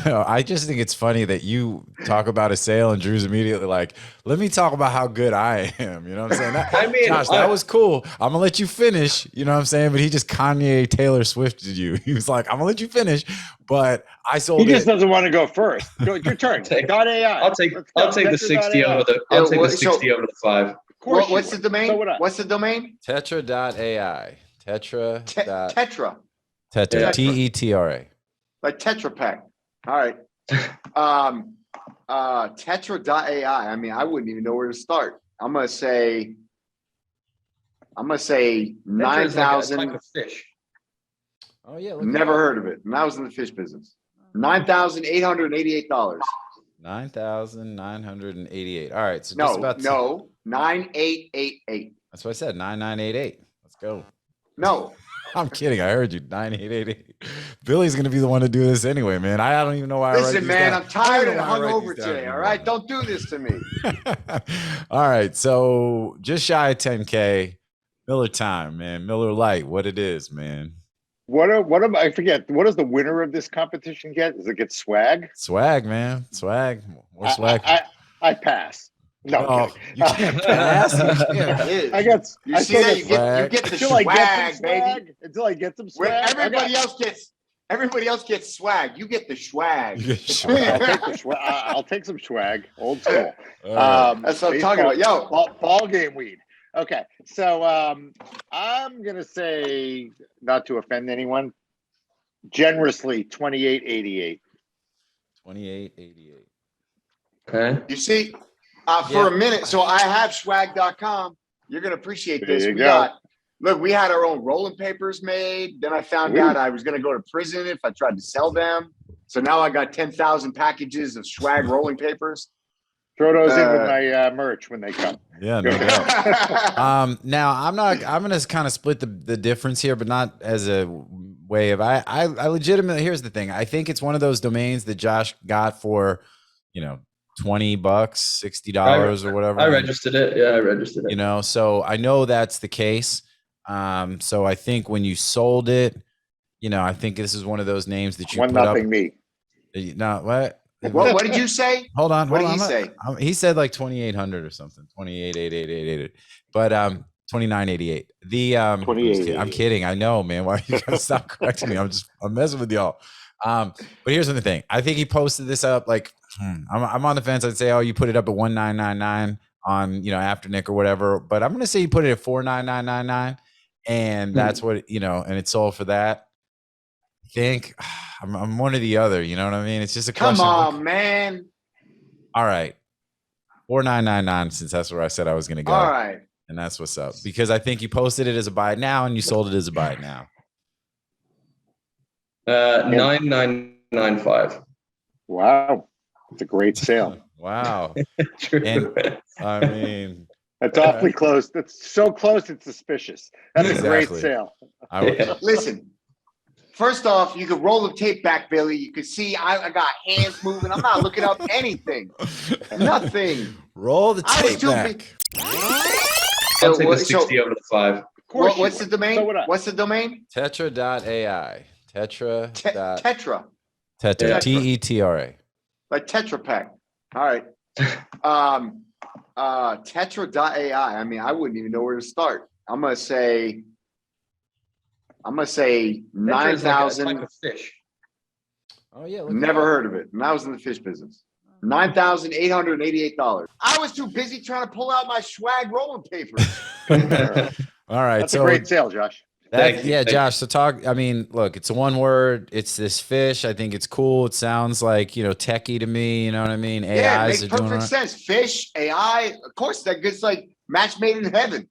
Speaker 1: I just think it's funny that you talk about a sale and Drew's immediately like, let me talk about how good I am. You know what I'm saying? Josh, that was cool. I'm going to let you finish. You know what I'm saying? But he just Kanye Taylor Swifted you. He was like, I'm going to let you finish, but I sold it.
Speaker 2: He just doesn't want to go first. Your turn. .ai.
Speaker 3: I'll take the 60 over the 5.
Speaker 4: What's the domain?
Speaker 2: So
Speaker 4: what's the domain?
Speaker 1: Tetra.ai. Tetra.
Speaker 4: Tetra.
Speaker 1: Tetra.
Speaker 4: Like Tetra Pak. All right. Tetra.ai. I mean, I wouldn't even know where to start. I'm gonna say 9,000.
Speaker 3: Like a fish.
Speaker 1: Oh yeah.
Speaker 4: Never heard of it. And I was in the fish business. $9,888.
Speaker 1: $9,988. All right. So
Speaker 4: no, 9888.
Speaker 1: That's what I said. 9988. Let's go.
Speaker 4: No.
Speaker 1: I'm kidding. I heard you. 9888. Billy's gonna be the one to do this anyway, man. I don't even know why. I write
Speaker 4: Listen,
Speaker 1: these
Speaker 4: man,
Speaker 1: down.
Speaker 4: I'm tired
Speaker 1: I
Speaker 4: and
Speaker 1: don't know why I write
Speaker 4: hungover
Speaker 1: these down
Speaker 4: today. All
Speaker 1: anymore,
Speaker 4: right,
Speaker 1: man.
Speaker 4: don't do this to me.
Speaker 1: All right, so just shy of 10K. Miller time, man. Miller Lite, what it is, man.
Speaker 2: I forget. What does the winner of this competition get? Does it get swag?
Speaker 1: Swag, man. Swag. More swag.
Speaker 2: I pass. No, I'm
Speaker 1: Oh,
Speaker 2: kidding.
Speaker 1: you can't pass. You can't.
Speaker 4: It
Speaker 2: I
Speaker 4: is.
Speaker 2: got.
Speaker 4: You
Speaker 2: I
Speaker 4: see
Speaker 2: still
Speaker 4: that?
Speaker 2: get
Speaker 4: You get the
Speaker 2: until I get some
Speaker 4: swag, baby.
Speaker 2: swag. Until I get some
Speaker 4: When
Speaker 2: swag.
Speaker 4: everybody else gets swag, you get the swag.
Speaker 1: You get swag.
Speaker 2: I'll take the swag. I'll take some swag. Old school.
Speaker 1: All right.
Speaker 4: That's what I'm talking about. Yo,
Speaker 2: ball game weed. Okay, so I'm gonna say, not to offend anyone, generously 2888.
Speaker 1: 2888.
Speaker 3: Okay.
Speaker 4: you see, for a minute, so I have swag.com. You're gonna appreciate this.
Speaker 2: There you go.
Speaker 4: We had our own rolling papers made. Then I found out I was gonna go to prison if I tried to sell them. So now I got 10,000 packages of swag rolling papers.
Speaker 2: Throw those in with my merch when they come.
Speaker 1: Yeah, no doubt. Now I'm gonna kind of split the difference here, but not as a way of I legitimately, here's the thing. I think it's one of those domains that Josh got for, $20, $60 or whatever.
Speaker 3: I registered it. Yeah, I registered it.
Speaker 1: So I know that's the case. So I think when you sold it, I think this is one of those names that you put up.
Speaker 2: 1-0 me.
Speaker 1: No, what?
Speaker 4: What did you say?
Speaker 1: Hold on.
Speaker 4: What did he say?
Speaker 1: He said like 2,800 or something. 28,888. But 2988. I'm kidding. I know, man. Why you gotta stop correcting me? I'm messing with y'all. But here's the thing. I think he posted this up like I'm on the fence. I'd say, oh, you put it up at 1999 on after Nick or whatever. But I'm gonna say you put it at 49999, and that's what and it sold for that. I think I'm one or the other. You know what I mean? It's just a question.
Speaker 4: Come on, man.
Speaker 1: All right. 4999, since that's where I said I was going to go.
Speaker 4: All right.
Speaker 1: And that's what's up. Because I think you posted it as a buy it now and you sold it as a buy it now.
Speaker 3: 9995.
Speaker 2: Wow. It's a great sale.
Speaker 1: Wow.
Speaker 3: True.
Speaker 1: And I mean,
Speaker 2: that's awfully close. That's so close. It's suspicious. That's a great
Speaker 1: Exactly.
Speaker 2: sale.
Speaker 4: Listen. First off, you could roll the tape back, Billy. You could see I got hands moving. I'm not looking up anything. Nothing.
Speaker 1: Roll the
Speaker 4: I was
Speaker 1: tape
Speaker 4: too
Speaker 1: back.
Speaker 3: I'll take the 60 over the 5.
Speaker 4: What's the domain?
Speaker 2: So would I.
Speaker 4: What's the domain?
Speaker 1: Tetra.ai. Tetra.
Speaker 4: Tetra.
Speaker 1: Tetra. Tetra.
Speaker 4: Like Tetra Pak. All right. Tetra.ai. I mean, I wouldn't even know where to start. I'm gonna say 9,000.
Speaker 3: Like a fish.
Speaker 1: Oh, yeah.
Speaker 4: Never heard of it. And I was in the fish business. $9,888. I was too busy trying to pull out my swag rolling papers.
Speaker 1: All right.
Speaker 2: That's
Speaker 1: so
Speaker 2: a great sale, Josh.
Speaker 3: Thank you.
Speaker 1: Josh. So look, it's a one word. It's this fish. I think it's cool. It sounds like, techie to me. You know what I mean?
Speaker 4: Yeah, it
Speaker 1: AIs
Speaker 4: makes
Speaker 1: are doing
Speaker 4: perfect sense. Fish, AI, of course, that gets like match made in heaven.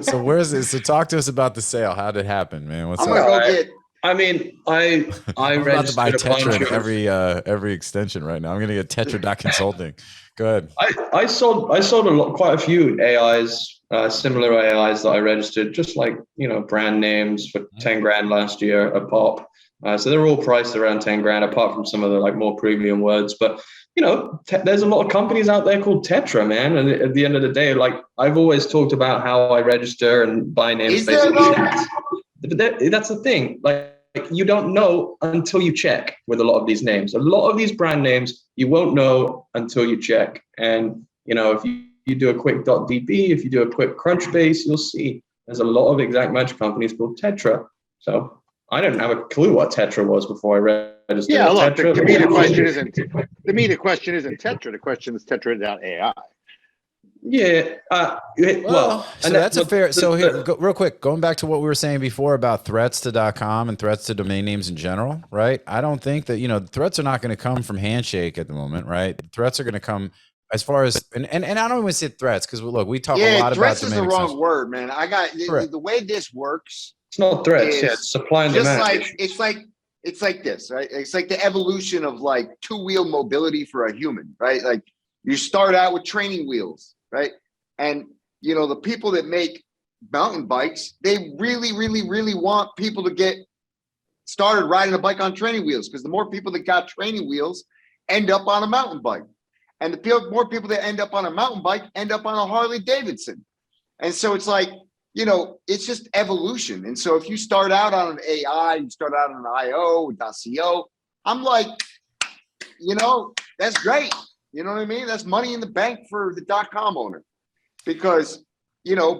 Speaker 1: So where's this? So talk to us about the sale. How did it happen, man? What's
Speaker 4: I'm
Speaker 1: up?
Speaker 4: gonna go get.
Speaker 3: I mean, I
Speaker 1: I'm about to buy
Speaker 3: registered a bunch
Speaker 1: Tetra
Speaker 3: of.
Speaker 1: every extension right now. I'm gonna get Tetra.consulting. Go ahead.
Speaker 3: I sold quite a few AIs, similar AIs that I registered, just like brand names for 10 grand last year a pop. So they're all priced around 10 grand, apart from some of the like more premium words. But there's a lot of companies out there called Tetra, man. And at the end of the day, like I've always talked about how I register and buy names.
Speaker 4: Is there though?
Speaker 3: But that's the thing. Like you don't know until you check with a lot of these names. A lot of these brand names you won't know until you check. And if you do a quick .db, if you do a quick Crunchbase, you'll see there's a lot of exact match companies called Tetra. So I didn't have a clue what Tetra was before I registered.
Speaker 2: Yeah, look,
Speaker 3: Tetra.
Speaker 2: to me the question isn't Tetra. The question is Tetra.ai.
Speaker 3: Yeah.
Speaker 1: So that's a fair. So here, real quick, going back to what we were saying before about threats to .com and threats to domain names in general, right? I don't think that threats are not going to come from Handshake at the moment, right? Threats are going to come as far as and I don't even say threats because look, we talk a lot about
Speaker 4: threats is
Speaker 1: domain
Speaker 4: the wrong
Speaker 1: extensions.
Speaker 4: word, man. I got the way this works.
Speaker 3: It's not threats. Yeah, it's supply and
Speaker 4: Just
Speaker 3: demand.
Speaker 4: it's like this, right? It's like the evolution of like two-wheel mobility for a human, right? Like you start out with training wheels, right? And the people that make mountain bikes, they really, really, really want people to get started riding a bike on training wheels, because the more people that got training wheels end up on a mountain bike. And the more people that end up on a mountain bike end up on a Harley Davidson. And so it's like, it's just evolution. And so if you start out on an AI, you start out on an IO.co, I'm like, that's great. You know what I mean? That's money in the bank for the .com owner, because,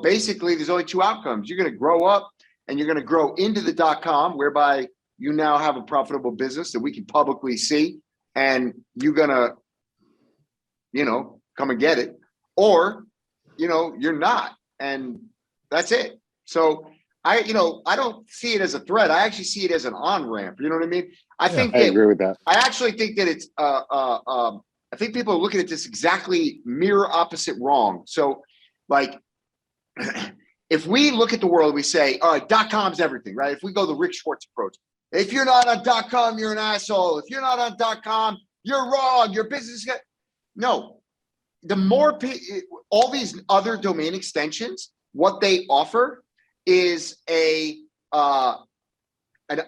Speaker 4: basically there's only two outcomes. You're going to grow up and you're going to grow into the .com, whereby you now have a profitable business that we can publicly see, and you're going to, come and get it, or, you're not. And that's it. So I don't see it as a threat. I actually see it as an on-ramp. You know what I mean? I agree with that. I actually think that it's, I think people are looking at this exactly mirror opposite wrong. So like, if we look at the world, we say, all right, .com is everything, right? If we go the Rick Schwartz approach, if you're not on .com, you're an asshole. If you're not on .com, you're wrong. Your business is no. The more all these other domain extensions, what they offer is an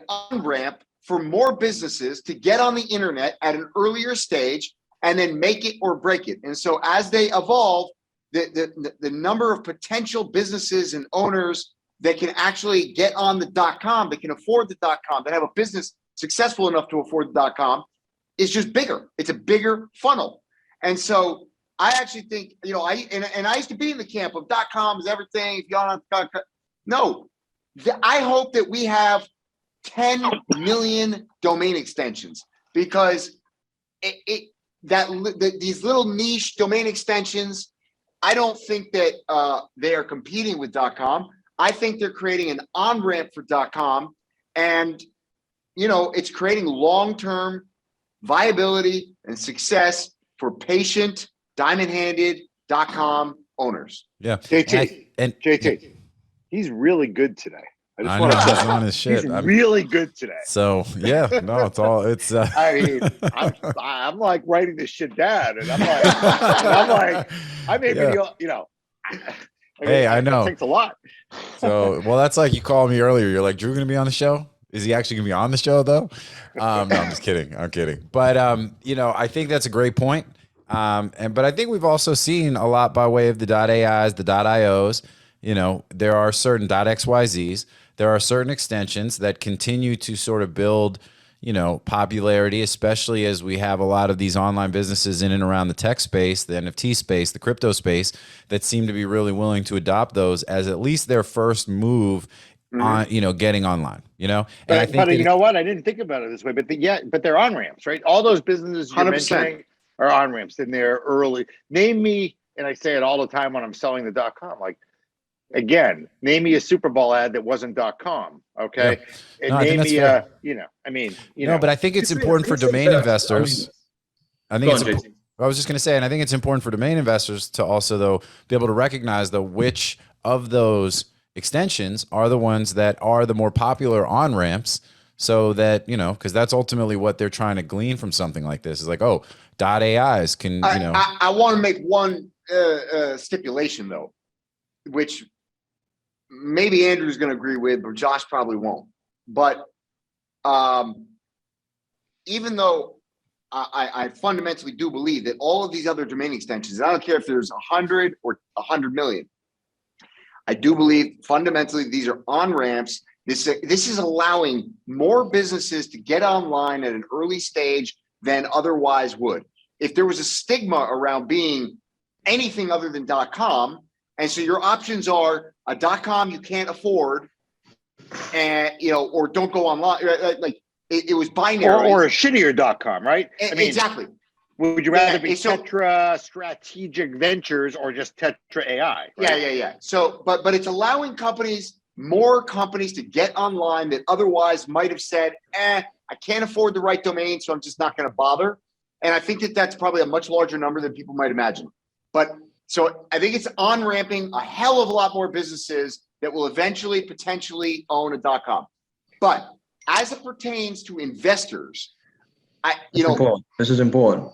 Speaker 4: on-ramp for more businesses to get on the internet at an earlier stage and then make it or break it. And so as they evolve, the number of potential businesses and owners that can actually get on the .com, that can afford the .com, that have a business successful enough to afford the .com, is just bigger. It's a bigger funnel. And so I actually think, I used to be in the camp of .com is everything. If you're on .com, no, I hope that we have 10 million domain extensions, because these little niche domain extensions, I don't think that they are competing with .com. I think they're creating an on-ramp for .com, and it's creating long-term viability and success for patient, diamond-handed .com owners.
Speaker 1: Yeah.
Speaker 2: JT, he's really good today.
Speaker 1: I know he's on his shit.
Speaker 2: He's really good today.
Speaker 1: So yeah, no, it's.
Speaker 2: I mean, I'm like writing this shit down, and I'm like, I may be,
Speaker 1: Hey, I know.
Speaker 2: It takes a lot.
Speaker 1: So, well, that's like you called me earlier. You're like, Drew gonna be on the show? Is he actually gonna be on the show though? No, I'm just kidding. I'm kidding. But I think that's a great point. But I think we've also seen a lot by way of the .AIs, the .IOs. There are certain .XYZs. There are certain extensions that continue to sort of build, popularity, especially as we have a lot of these online businesses in and around the tech space, the NFT space, the crypto space, that seem to be really willing to adopt those as at least their first move on, getting online, And I think
Speaker 2: you know what? I didn't think about it this way, but they're on ramps, right? All those businesses you're
Speaker 4: 100%.
Speaker 2: mentioning are on ramps, and they're early. Name me, and I say it all the time when I'm selling the .com, like, again, name me a Super Bowl ad that wasn't .com. Okay.
Speaker 1: Yeah.
Speaker 2: And name me
Speaker 1: no, but I think it's important for domain investors. I was just going to say, and I think it's important for domain investors to also, though, be able to recognize which of those extensions are the ones that are the more popular on ramps, so that, because that's ultimately what they're trying to glean from something like this, is like, oh, .AIs can,
Speaker 4: I want to make one stipulation though, which maybe Andrew's going to agree with, but Josh probably won't. But even though I fundamentally do believe that all of these other domain extensions, I don't care if there's 100 or 100 million, I do believe fundamentally these are on-ramps. This is allowing more businesses to get online at an early stage than otherwise would. If there was a stigma around being anything other than .com, and so your options are a .com you can't afford, and or don't go online. Like it was binary,
Speaker 2: or a shittier .com, right?
Speaker 4: Exactly.
Speaker 2: Would you rather be Tetra Strategic Ventures or just Tetra.ai? Right?
Speaker 4: Yeah. So, but it's allowing more companies to get online that otherwise might have said, I can't afford the right domain, so I'm just not going to bother. And I think that that's probably a much larger number than people might imagine. But so I think it's on-ramping a hell of a lot more businesses that will eventually potentially own a .com. But as it pertains to investors,
Speaker 3: this is important.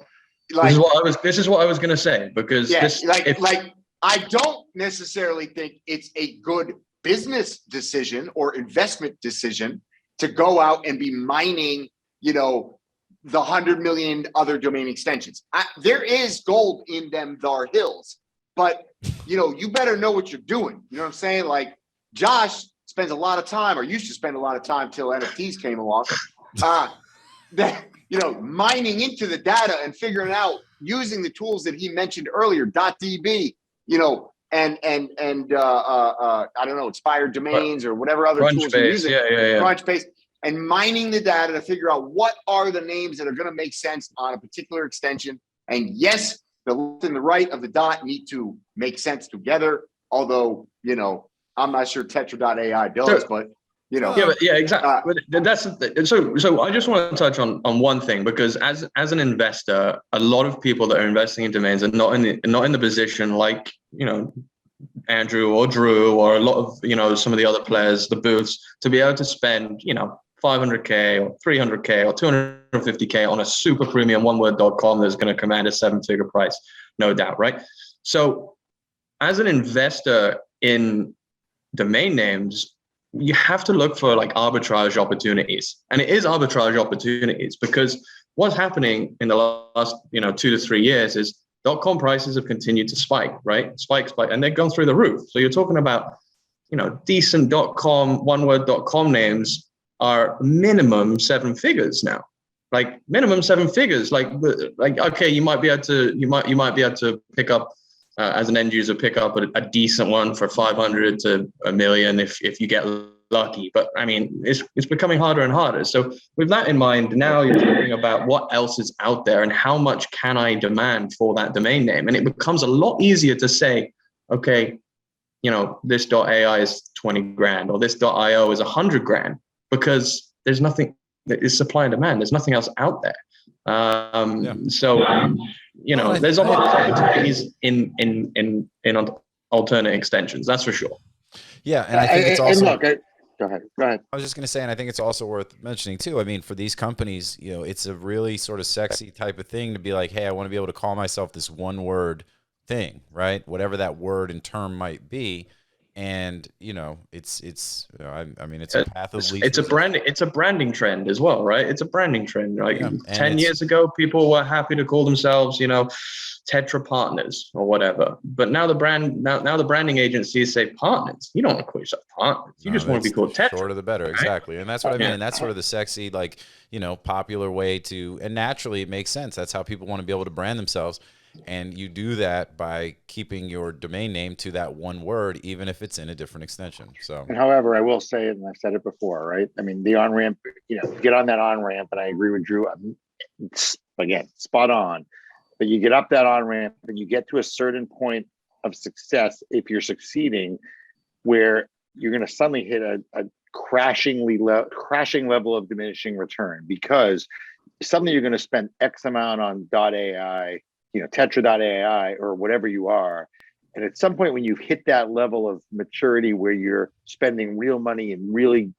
Speaker 4: Like,
Speaker 3: this is what I was going to say, because
Speaker 4: I don't necessarily think it's a good business decision or investment decision to go out and be mining, the 100 million other domain extensions. There is gold in them thar hills, but you better know what you're doing. You know what I'm saying? Like Josh spends a lot of time, or used to spend a lot of time till NFTs came along, mining into the data and figuring out using the tools that he mentioned earlier, .db, and I don't know, expired domains or whatever other tools you're using, Crunchbase, and mining the data to figure out what are the names that are going to make sense on a particular extension. And yes, the left and the right of the dot need to make sense together. Although, I'm not sure Tetra.ai does, but
Speaker 3: exactly. But that's so. I just want to touch on one thing, because as an investor, a lot of people that are investing in domains are not in the position like Andrew or Drew or a lot of some of the other players, the booths, to be able to spend 500K or 300K or 250K on a super premium oneword.com that's going to command a 7-figure price, no doubt, right? So as an investor in domain names, you have to look for like arbitrage opportunities. And it is arbitrage opportunities, because what's happening in the last 2 to 3 years is .com prices have continued to spike, right? Spike, and they've gone through the roof. So you're talking about, decent .com, oneword.com names are minimum 7 figures now, like minimum 7 figures. Like okay, you might be able to pick up as an end user, pick up a decent one for 500 to $1 million if you get lucky. But I mean, it's becoming harder and harder. So with that in mind, now you're talking about what else is out there and how much can I demand for that domain name, and it becomes a lot easier to say, okay, this .ai is 20 grand or this .io is 100 grand. Because there's nothing, it's supply and demand. There's nothing else out there. There's opportunities in alternate extensions. That's for sure.
Speaker 1: Yeah, and I think it's also.
Speaker 2: Go ahead.
Speaker 1: I was just going to say, and I think it's also worth mentioning too. I mean, for these companies, it's a really sort of sexy type of thing to be like, hey, I want to be able to call myself this one word thing, right? Whatever that word and term might be. And it's a path of least.
Speaker 3: It's a branding trend as well, right? It's a branding trend. Like 10 years ago, people were happy to call themselves, Tetra partners or whatever. But now the branding agencies say partners. You don't want to call yourself partners. You just want to be called Tetra.
Speaker 1: Shorter the better, right? Exactly. And that's what I mean. That's sort of the sexy, popular way to, and naturally it makes sense. That's how people want to be able to brand themselves. And you do that by keeping your domain name to that one word, even if it's in a different extension. So,
Speaker 2: and however, I will say it, and I've said it before, right? I mean, the on-ramp, get on that on-ramp, and I agree with Drew. Again, spot on. But you get up that on-ramp and you get to a certain point of success if you're succeeding, where you're going to suddenly hit a crashing level of diminishing return, because suddenly you're going to spend X amount on .ai, Tetra.ai or whatever you are. And at some point when you've hit that level of maturity where you're spending real money and really,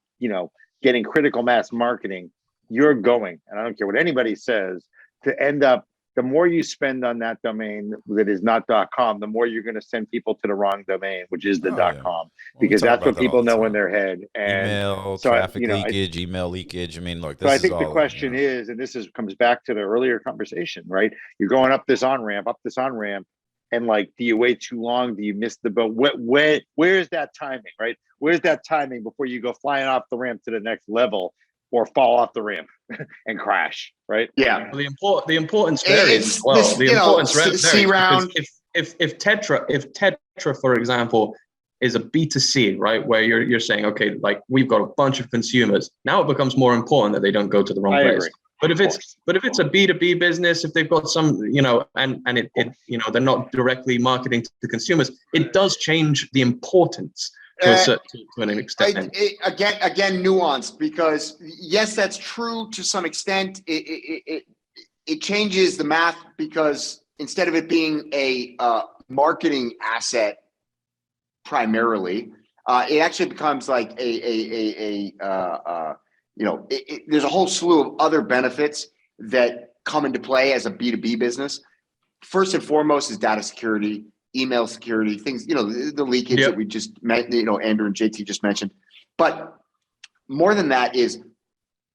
Speaker 2: getting critical mass marketing, you're going, and I don't care what anybody says, to end up, the more you spend on that domain that is not .com, the more you're going to send people to the wrong domain, which is the .com, because that's what people know in their head. And
Speaker 1: email traffic leakage, email leakage. I mean, look,
Speaker 2: so I think the question is, and this comes back to the earlier conversation, right? You're going up this on ramp, and do you wait too long? Do you miss the boat? Where's that timing, right? Where's that timing before you go flying off the ramp to the next level, or fall off the ramp and crash, right?
Speaker 4: Yeah.
Speaker 3: Well, the importance varies as well. The importance varies round. If Tetra, for example, is a B2C, right, where you're saying, okay, like we've got a bunch of consumers. Now it becomes more important that they don't go to the wrong place. Agree. But if it's a B2B business, if they've got some, and it they're not directly marketing to consumers, it does change the importance. To an extent.
Speaker 4: Again, nuanced, because yes, that's true to some extent. It changes the math, because instead of it being a marketing asset primarily, it actually becomes like there's a whole slew of other benefits that come into play as a B2B business. First and foremost is data security, email security, things, the leakage
Speaker 3: Yep.
Speaker 4: that we just met, Andrew and JT just mentioned. But more than that is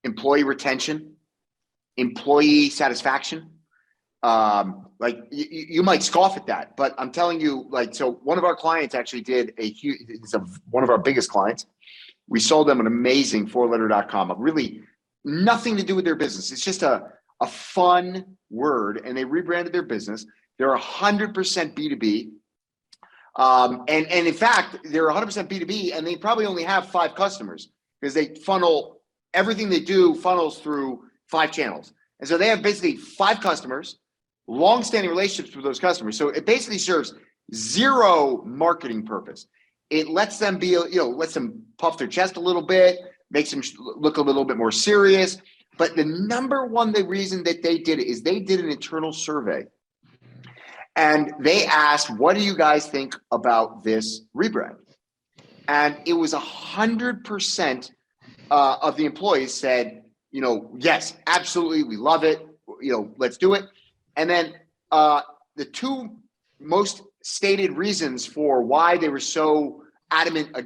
Speaker 4: employee retention, employee satisfaction. Like you might scoff at that, but I'm telling you, so one of our clients actually did one of our biggest clients. We sold them an amazing 4letter.com, really nothing to do with their business. It's just a fun word, and they rebranded their business. They're 100% B2B. And in fact, they're 100% B2B, and they probably only have 5 customers because they funnel everything they do funnels through 5 channels. And so they have basically 5 customers, long-standing relationships with those customers. So it basically serves 0 marketing purpose. It lets them lets them puff their chest a little bit, makes them look a little bit more serious. But the number one reason that they did it is they did an internal survey. And they asked, what do you guys think about this rebrand? And it was 100% of the employees said, yes, absolutely, we love it. Let's do it. And then the 2 most stated reasons for why they were so adamant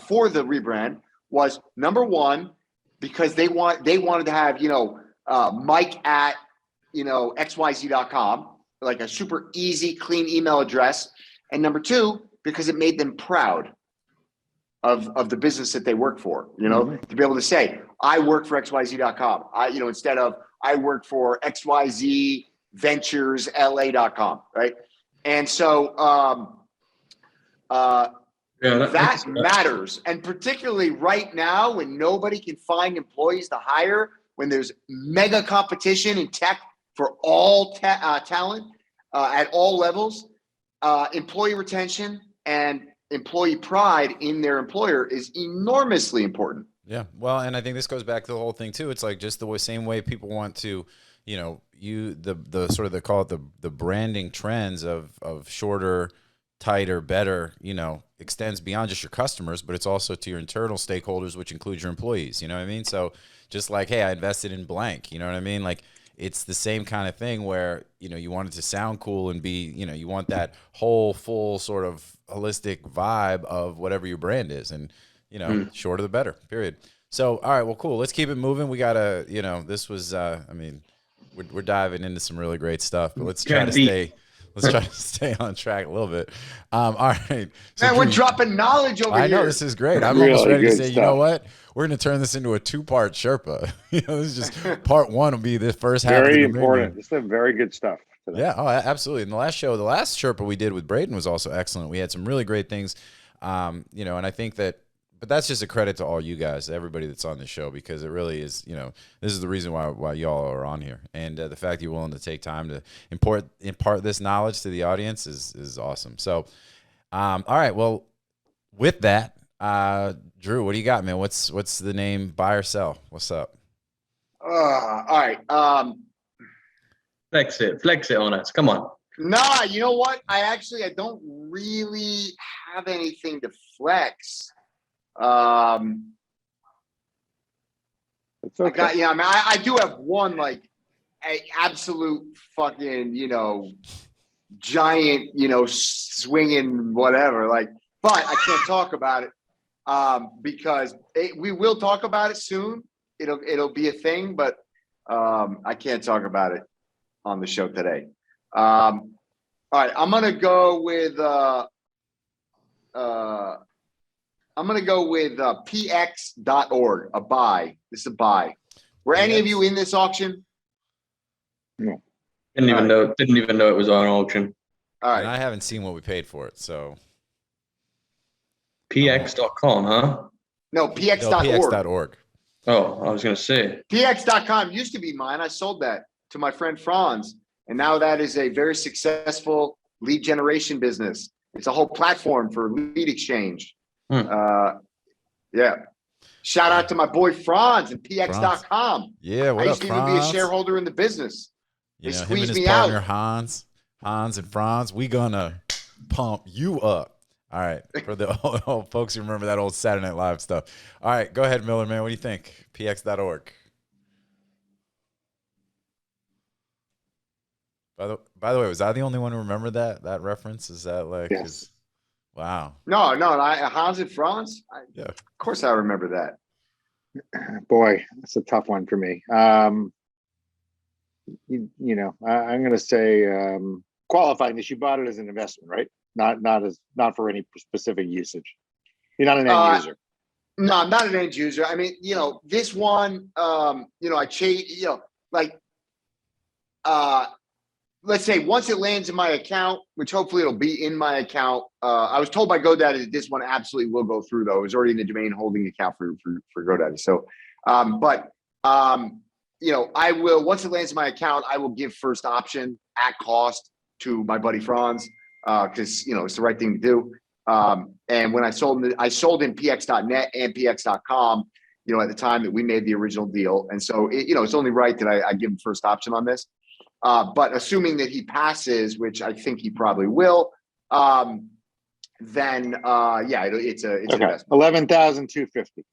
Speaker 4: for the rebrand was, number 1, because they wanted to have Mike at xyz.com, like a super easy, clean email address. And number 2, because it made them proud of the business that they work for, to be able to say, I work for xyz.com. Instead of I work for xyzventuresla.com, right? And so that matters. And particularly right now, when nobody can find employees to hire, when there's mega competition in tech for all talent at all levels, employee retention and employee pride in their employer is enormously important.
Speaker 1: Yeah. Well, and I think this goes back to the whole thing too. It's like just the same way people want to, the sort of, they call it the branding trends of shorter, tighter, better, extends beyond just your customers, but it's also to your internal stakeholders, which includes your employees. You know what I mean? So just like, hey, I invested in blank, you know what I mean? Like, it's the same kind of thing where, you want it to sound cool and be, you want that whole full sort of holistic vibe of whatever your brand is. And, shorter the better, period. So, all right, well, cool. Let's keep it moving. We got to, this was, we're diving into some really great stuff, but let's try to stay on track a little bit. All right. So
Speaker 4: Man, we're dropping knowledge over here.
Speaker 1: I know, this is great. I'm
Speaker 2: Really
Speaker 1: almost ready to
Speaker 2: good
Speaker 1: say,
Speaker 2: stuff.
Speaker 1: you know what? We're going to turn this into a 2-part Sherpa. This is just part 1 will be the first half.
Speaker 2: Very
Speaker 1: of the
Speaker 2: important. This is very good stuff today.
Speaker 1: Yeah, oh, absolutely. And the last Sherpa we did with Braden was also excellent. We had some really great things, and I think that, but that's just a credit to all you guys, everybody that's on the show, because it really is, this is the reason why y'all are on here. And the fact you're willing to take time to impart this knowledge to the audience is awesome. So, all right, well, with that, Drew, what do you got, man? What's the name, buy or sell? What's up?
Speaker 4: All right.
Speaker 3: Flex it on us. Come on.
Speaker 4: Nah, you know what? I don't really have anything to flex.
Speaker 2: It's okay.
Speaker 4: I do have one, like, a absolute fucking, giant, swinging whatever, like, but I can't talk about it because we will talk about it soon. It'll be a thing, but I can't talk about it on the show today. All right, I'm gonna go with px.org, a buy. This is a buy. Were any of you in this auction?
Speaker 2: No.
Speaker 3: Didn't even know it was on auction.
Speaker 4: All right.
Speaker 1: And I haven't seen what we paid for it, so.
Speaker 3: px.com, huh?
Speaker 4: No, px.org.
Speaker 1: No, px.org.
Speaker 3: Oh, I was going to say.
Speaker 4: px.com used to be mine. I sold that to my friend Franz, and now that is a very successful lead generation business. It's a whole platform for lead exchange. Yeah. Shout out to my boy Franz and px.com.
Speaker 1: Yeah, what
Speaker 4: I
Speaker 1: up,
Speaker 4: used to even be a shareholeder in the businth. They
Speaker 1: him and
Speaker 4: squeezed
Speaker 1: his
Speaker 4: me
Speaker 1: partner,
Speaker 4: out.
Speaker 1: Hans and Franz, we gonna pump you up. All right, for the old folks who remember that old Saturday Night Live stuff. All right, go ahead, Miller, man. What do you think? px.org. By the way, was I the only one who remembered that reference? Is that like
Speaker 2: Yes.
Speaker 1: wow.
Speaker 4: No, Hans and Franz.
Speaker 1: Yeah.
Speaker 4: Of course, I remember that.
Speaker 2: Boy, that's a tough one for me. I'm going to say qualifying this. You bought it as an investment, right? Not for any specific usage. You're not an end user.
Speaker 4: No, I'm not an end user. I mean, this one, I chase, let's say once it lands in my account, which hopefully it'll be in my account. I was told by GoDaddy that this one absolutely will go through, though. It was already in the domain holding account for GoDaddy. So, I will, once it lands in my account, I will give first option at cost to my buddy Franz, because, it's the right thing to do. And when I sold in px.net and px.com, at the time that we made the original deal. And so, it's only right that I give him first option on this. But assuming that he passes, which I think he probably will, then it's an investment.
Speaker 2: 11,250.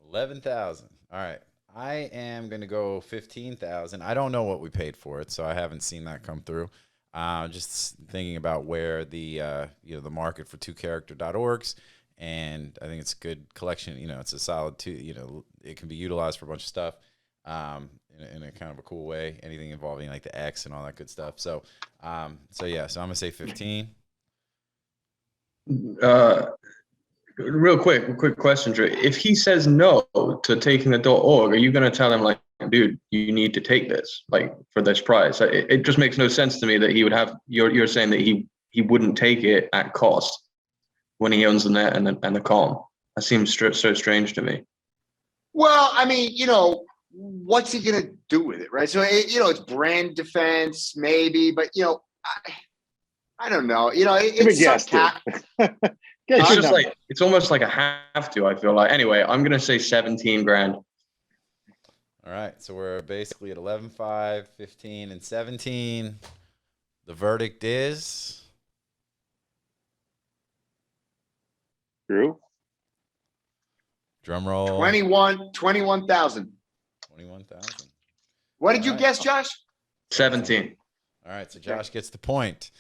Speaker 1: 11,000. All right. I am going to go 15,000. I don't know what we paid for it, so I haven't seen that come through. Just thinking about where the the market for 2character.orgs, and I think it's a good collection. It's a solid it can be utilized for a bunch of stuff in a kind of a cool way. Anything involving like the X and all that good stuff. So I'm gonna say 15.
Speaker 3: Real quick question, Drew. If he says no to taking the .org, are you going to tell him like, dude, you need to take this like for this price? It just makes no sense to me that he would have. You're saying that he wouldn't take it at cost when he owns the net and the com. That seems so strange to me.
Speaker 4: Well, I mean, what's he going to do with it, right? So it's brand defense, maybe, but I don't know. It's
Speaker 3: It's just like it's almost like a have to. I feel like. Anyway, I'm gonna say 17 grand.
Speaker 1: All right, so we're basically at 11.5, 15, and 17. The verdict is
Speaker 2: Drew.
Speaker 1: Drum roll.
Speaker 4: 21,000.
Speaker 1: 21,000.
Speaker 4: What did you guess, Josh?
Speaker 3: 17.
Speaker 1: All right, so Josh gets the point.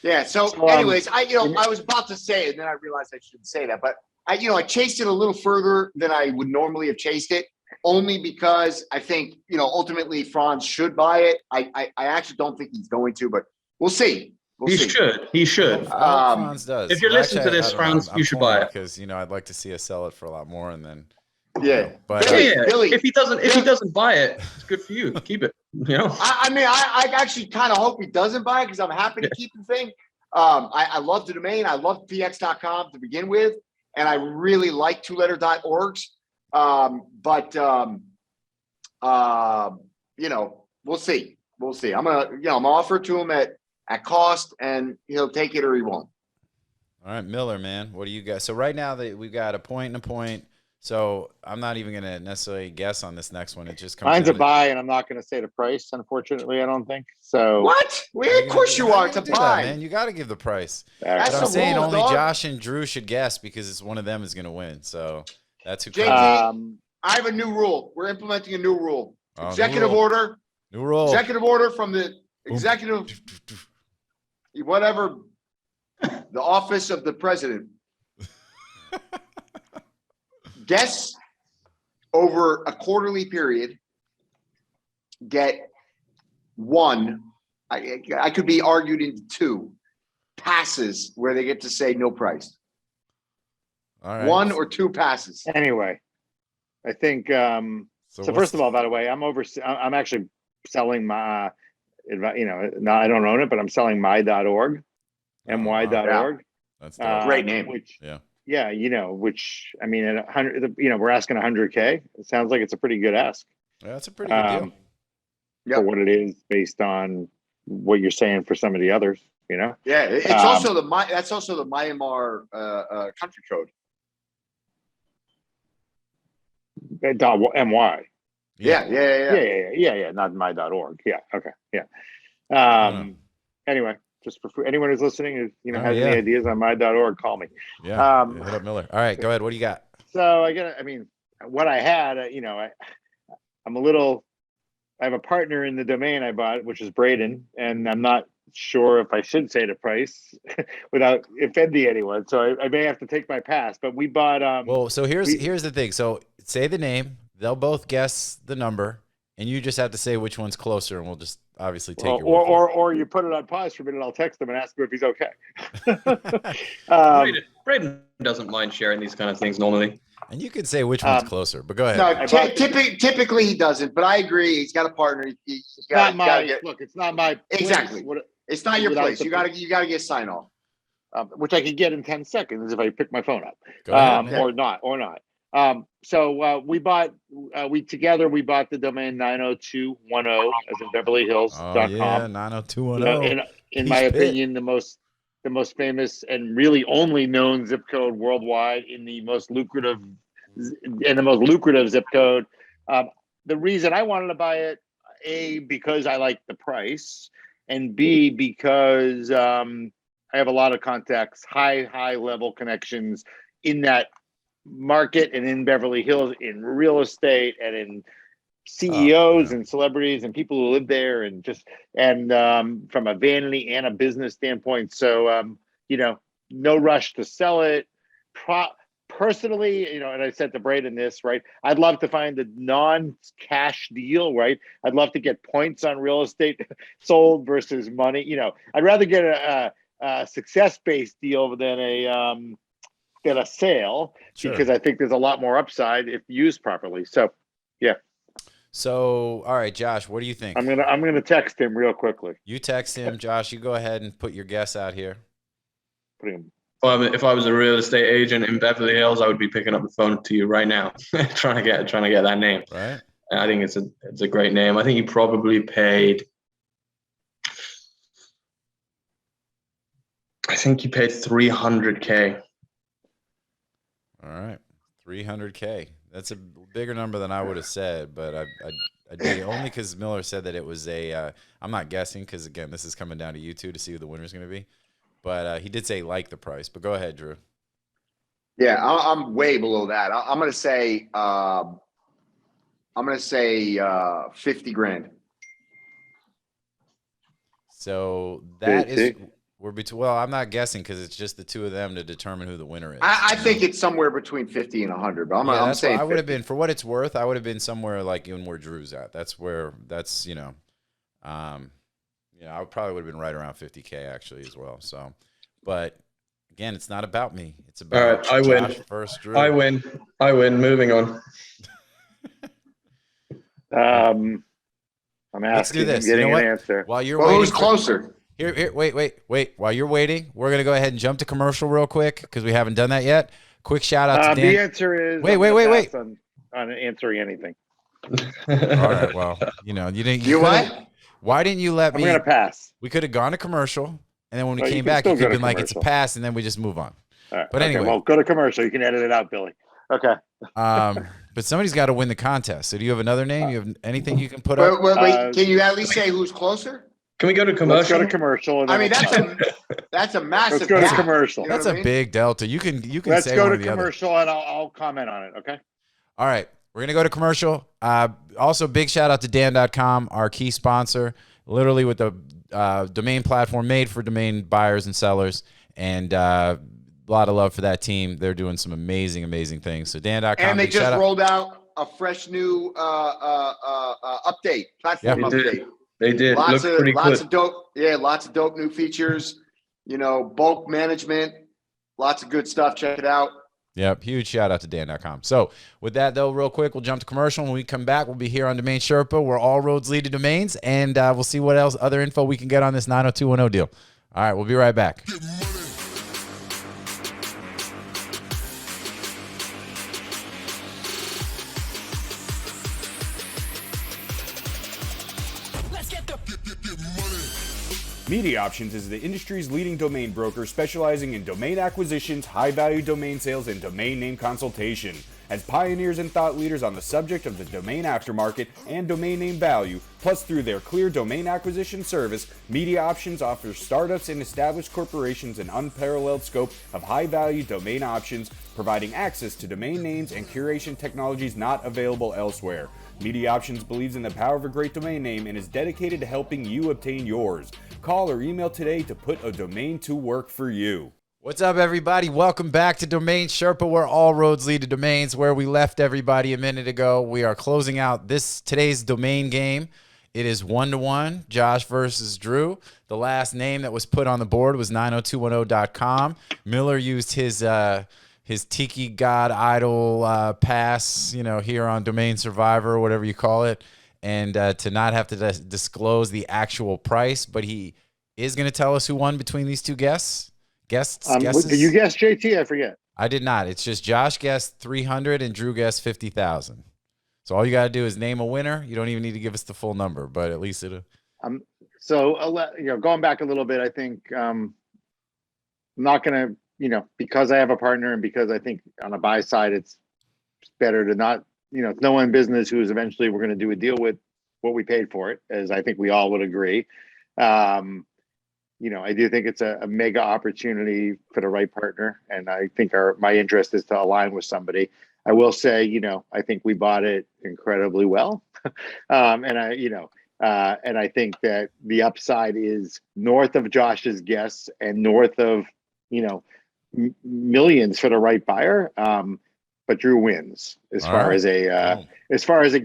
Speaker 4: Yeah. So, anyways, I was about to say it, and then I realized I shouldn't say that. But I chased it a little further than I would normally have chased it, only because I think ultimately Franz should buy it. I actually don't think he's going to, but we'll see.
Speaker 3: He should.
Speaker 1: Franz does.
Speaker 3: If you're listening to this, Franz, you should buy it
Speaker 1: because I'd like to see us sell it for a lot more, and then
Speaker 3: but Billy, if he doesn't buy it, it's good for you. Keep it.
Speaker 4: I actually kind of hope he doesn't buy it because I'm happy to keep the thing. I love the domain. I love px.com to begin with, and I really like two-letter.orgs. But we'll see. I'm gonna offer it to him at cost, and he'll take it or he won't.
Speaker 1: All right, Miller, man, what do you got? So right now we've got a point and a point. So I'm not even going to necessarily guess on this next one. It just comes.
Speaker 2: Mine's a buy, and I'm not going to say the price. Unfortunately, I don't think so.
Speaker 4: What? Well, of course you are. It's a buy,
Speaker 1: man. You got to give the price.
Speaker 4: That's
Speaker 1: I'm saying
Speaker 4: rule,
Speaker 1: only
Speaker 4: dog.
Speaker 1: Josh and Drew should guess because it's one of them is going to win. So that's who.
Speaker 4: JT, I have a new rule. We're implementing a new rule. Executive order.
Speaker 1: New rule.
Speaker 4: Executive order from the executive, whatever, the office of the president. Guests over a quarterly period get one. I could be argued into two passes where they get to say no price.
Speaker 1: All right.
Speaker 4: One or two passes.
Speaker 2: Anyway, I think. So first of all, by the way, I'm actually selling my. No, I don't own it, but I'm selling my.org, my.org.
Speaker 1: That's dope.
Speaker 4: Great name.
Speaker 2: Which I mean, at 100, we're asking 100K. It sounds like it's a pretty good ask.
Speaker 1: Yeah, that's a pretty good deal.
Speaker 2: For what it is based on what you're saying for some of the others,
Speaker 4: Yeah, it's also that's also the Myanmar country code.
Speaker 2: .my.
Speaker 4: Yeah.
Speaker 2: Not my.org. Yeah. Okay. Yeah. Anyway, just for anyone who's listening who has any ideas on my.org, call me.
Speaker 1: Yeah. Hit up Miller. All right, go ahead. What do you got?
Speaker 2: So what I had, I'm a little have a partner in the domain I bought, which is Braden, and I'm not sure if I should say the price without offending anyone. So I may have to take my pass. But we bought.
Speaker 1: Well, so here's the thing. So say the name. They'll both guess the number, and you just have to say which one's closer, and we'll just obviously take your word for it.
Speaker 2: Or you put it on pause for a minute. I'll text him and ask him if he's okay.
Speaker 3: Braden doesn't mind sharing these kind of things normally.
Speaker 1: And you can say which one's closer, but go ahead.
Speaker 4: No, typically he doesn't, but I agree. He's got a partner. It's
Speaker 2: not my
Speaker 4: exactly. It's not your place. You got to get sign off,
Speaker 2: which I could get in 10 seconds if I pick my phone up,
Speaker 1: Go ahead,
Speaker 2: or not. So we bought we bought the domain 90210 as in BeverlyHills.com.
Speaker 1: Oh yeah, 90210.
Speaker 2: In my opinion, the most famous and really only known zip code worldwide in the most lucrative zip code. The reason I wanted to buy it, A, because I like the price, and B, because I have a lot of contacts, high level connections in that market and in Beverly Hills, in real estate and in CEOs and celebrities and people who live there, and from a vanity and a business standpoint. So, no rush to sell it. Personally, and I said to Braden this, right? I'd love to find a non-cash deal, right? I'd love to get points on real estate sold versus money. I'd rather get a success-based deal than a sale, sure, because I think there's a lot more upside if used properly. So, yeah.
Speaker 1: So, all right, Josh, what do you think?
Speaker 2: I'm gonna text him real quickly.
Speaker 1: You text him, Josh. You go ahead and put your guess out here.
Speaker 3: If I was a real estate agent in Beverly Hills, I would be picking up the phone to you right now, trying to get that name.
Speaker 1: Right.
Speaker 3: And I think it's a great name. I think you probably paid. I think you paid $300K.
Speaker 1: All right, $300K. That's a bigger number than I would have said, but I did only because Miller said that it was a. I'm not guessing because again, this is coming down to you two to see who the winner is going to be. But he did say like the price. But go ahead, Drew.
Speaker 4: Yeah, I'm way below that. I'm going to say 50 grand.
Speaker 1: So that is. Well, I'm not guessing because it's just the two of them to determine who the winner is.
Speaker 4: I think it's somewhere between 50 and 100, but I'm saying
Speaker 1: I would have been, for what it's worth, I would have been somewhere like even where Drew's at. I probably would have been right around 50K actually as well. So, but again, it's not about me. It's about
Speaker 3: all right. I win
Speaker 1: first. Drew.
Speaker 3: I win. Moving on.
Speaker 2: I'm asking.
Speaker 1: Let's do this.
Speaker 2: I'm getting an answer.
Speaker 1: While you're waiting,
Speaker 4: who's closer?
Speaker 1: Here, wait. While you're waiting, we're gonna go ahead and jump to commercial real quick because we haven't done that yet. Quick shout out to Dan.
Speaker 2: The answer is
Speaker 1: wait.
Speaker 2: On answering anything.
Speaker 1: All right. Well, you didn't.
Speaker 4: What?
Speaker 1: Why didn't you let me?
Speaker 2: I'm gonna pass.
Speaker 1: We could have gone to commercial, and then when we came back, you could have been like, "It's a pass," and then we just move on.
Speaker 2: All right.
Speaker 1: But anyway,
Speaker 2: well, go to commercial. You can edit it out, Billy. Okay.
Speaker 1: But somebody's got to win the contest. So do you have another name? You have anything you can put up?
Speaker 4: Wait. Can you at least say who's closer?
Speaker 3: Can we go to commercial?
Speaker 2: Let's go to commercial.
Speaker 4: I mean, that's a massive.
Speaker 2: Let's go to commercial.
Speaker 1: That's a big delta. You can
Speaker 2: Let's
Speaker 1: say
Speaker 2: go
Speaker 1: one
Speaker 2: to
Speaker 1: or the other.
Speaker 2: commercial, and I'll comment on it. Okay.
Speaker 1: All right, we're gonna go to commercial. Also, big shout out to Dan.com, our key sponsor. Literally with the domain platform made for domain buyers and sellers, and a lot of love for that team. They're doing some amazing things. So Dan.com.
Speaker 4: And they just rolled out a fresh new update, platform update.
Speaker 3: They did.
Speaker 4: Lots of dope. Yeah, lots of dope new features. Bulk management. Lots of good stuff. Check it out.
Speaker 1: Yep. Huge shout out to Dan.com. So with that though, real quick, we'll jump to commercial. When we come back, we'll be here on Domain Sherpa, where all roads lead to domains, and we'll see what else other info we can get on this 90210 deal. All right, we'll be right back.
Speaker 5: Media Options is the industry's leading domain broker specializing in domain acquisitions, high-value domain sales, and domain name consultation. As pioneers and thought leaders on the subject of the domain aftermarket and domain name value, plus through their clear domain acquisition service, Media Options offers startups and established corporations an unparalleled scope of high-value domain options, providing access to domain names and curation technologies not available elsewhere. Media Options believes in the power of a great domain name and is dedicated to helping you obtain yours. Call or email today to put a domain to work for you.
Speaker 1: What's up, everybody? Welcome back to Domain Sherpa, where all roads lead to domains. Where we left everybody a minute ago, we are closing out today's domain game. It is 1-1, Josh versus Drew. The last name that was put on the board was 90210.com. Miller used his Tiki God Idol pass, here on Domain Survivor, whatever you call it, and to not have to disclose the actual price. But he is going to tell us who won between these two guesses.
Speaker 2: Did you guess, JT? I forget.
Speaker 1: I did not. It's just Josh guessed 300 and Drew guessed 50,000. So all you got to do is name a winner. You don't even need to give us the full number, but at least it'll.
Speaker 2: Going back a little bit, I think I'm not going to, because I have a partner and because I think on a buy side, it's better to not, it's no one business who's eventually we're going to do a deal with what we paid for it, as I think we all would agree. I do think it's a mega opportunity for the right partner, and I think my interest is to align with somebody. I will say, I think we bought it incredibly well, and I think that the upside is north of Josh's guess and north of millions for the right buyer. But Drew wins as far as a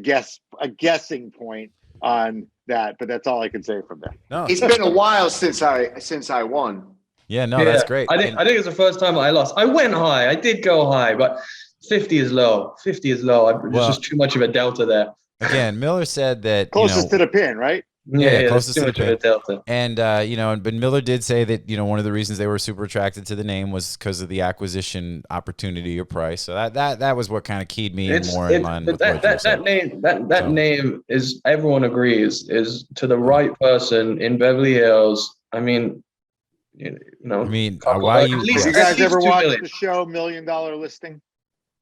Speaker 2: guessing point on that, but that's all I can say from there.
Speaker 1: No,
Speaker 4: it's been a while since I won.
Speaker 1: Yeah, that's great.
Speaker 3: I think it's the first time I lost. I went high. I did go high, but 50 is low. 50 is low. There's just too much of a delta there.
Speaker 1: Again, Miller said that
Speaker 2: closest to the pin, right?
Speaker 1: Yeah, closest to the pin.
Speaker 3: Delta.
Speaker 1: And but Miller did say that one of the reasons they were super attracted to the name was because of the acquisition opportunity or price. So that was what kind of keyed me more in line with
Speaker 3: that name is, everyone agrees, is to the right person in Beverly Hills. I mean,
Speaker 1: why you?
Speaker 2: Did you guys ever watch the show $1 Million Listing?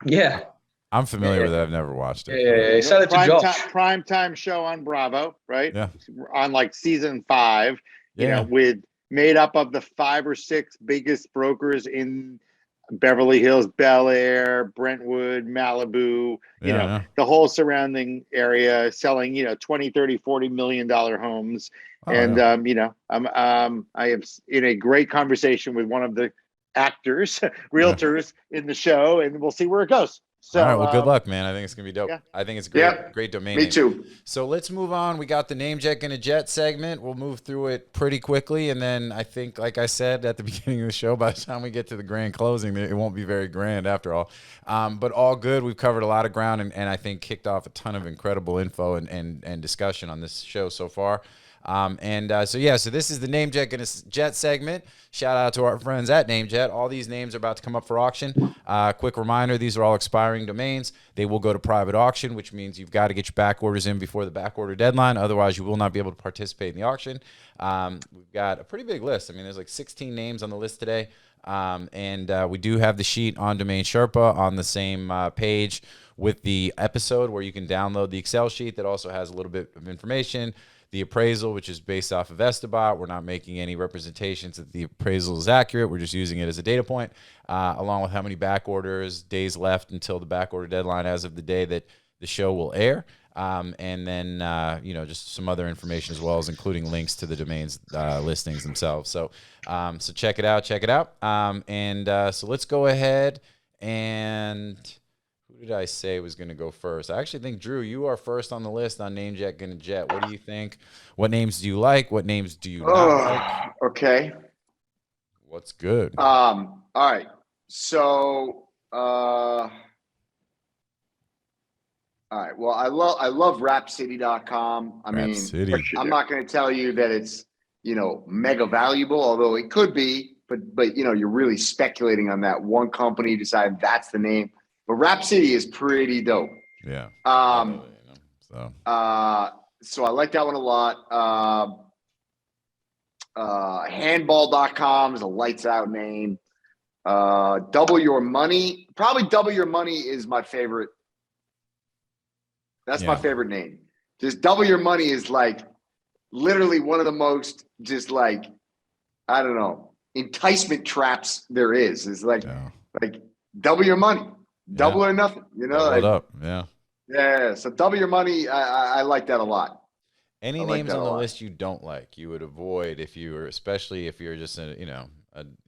Speaker 3: Yeah.
Speaker 1: I'm familiar with it. I've never watched it.
Speaker 3: Yeah, sell it to Josh.
Speaker 2: Primetime show on Bravo, right?
Speaker 1: Yeah.
Speaker 2: On like season 5, with made up of the 5 or 6 biggest brokers in Beverly Hills, Bel Air, Brentwood, Malibu, the whole surrounding area, selling, 20, 30, $40 million homes. I am in a great conversation with one of the actors, realtors in the show, and we'll see where it goes. So,
Speaker 1: all right, well, good luck, man. I think it's going to be dope.
Speaker 2: Yeah.
Speaker 1: I think it's great domain name.
Speaker 4: Me too.
Speaker 1: So let's move on. We got the Name Check and a Jet segment. We'll move through it pretty quickly, and then I think, like I said at the beginning of the show, by the time we get to the grand closing, it won't be very grand after all. But all good. We've covered a lot of ground, and I think kicked off a ton of incredible info and discussion on this show so far. So this is the Name Check and a Jet segment. Shout out to our friends at NameJet. All these names are about to come up for auction. Quick reminder, these are all expiring domains. They will go to private auction, which means you've got to get your back orders in before the back order deadline. Otherwise, you will not be able to participate in the auction. We've got a pretty big list. I mean, there's like 16 names on the list today. We do have the sheet on Domain Sherpa on the same page with the episode where you can download the Excel sheet that also has a little bit of information. The appraisal, which is based off of Estabot. We're not making any representations that the appraisal is accurate. We're just using it as a data point, along with how many back orders, days left until the back order deadline as of the day that the show will air. Just some other information as well, as including links to the domains listings themselves. So check it out. So let's go ahead and... Who did I say was going to go first? I actually think, Drew, you are first on the list on Name Check and a Jet. What do you think? What names do you like? What names do you not like?
Speaker 4: Okay.
Speaker 1: What's good?
Speaker 4: All right. So, all right. Well, I love Rhapsody.com. I'm not going to tell you that it's, mega valuable, although it could be, but you're really speculating on that one company deciding that's the name. But Rhapsody is pretty dope.
Speaker 1: Yeah.
Speaker 4: So I like that one a lot. Handball.com is a lights out name. Double Your Money. Probably Double Your Money is my favorite. That's my favorite name. Just Double Your Money is like literally one of the most just like, I don't know, enticement traps there is. It's like double your money. Double or nothing,
Speaker 1: Double it up. Yeah.
Speaker 4: Yeah. So double your money. I like that a lot.
Speaker 1: Any
Speaker 4: I like
Speaker 1: names
Speaker 4: that
Speaker 1: on
Speaker 4: a
Speaker 1: the
Speaker 4: lot.
Speaker 1: list you don't like, you would avoid if you were, especially if you're just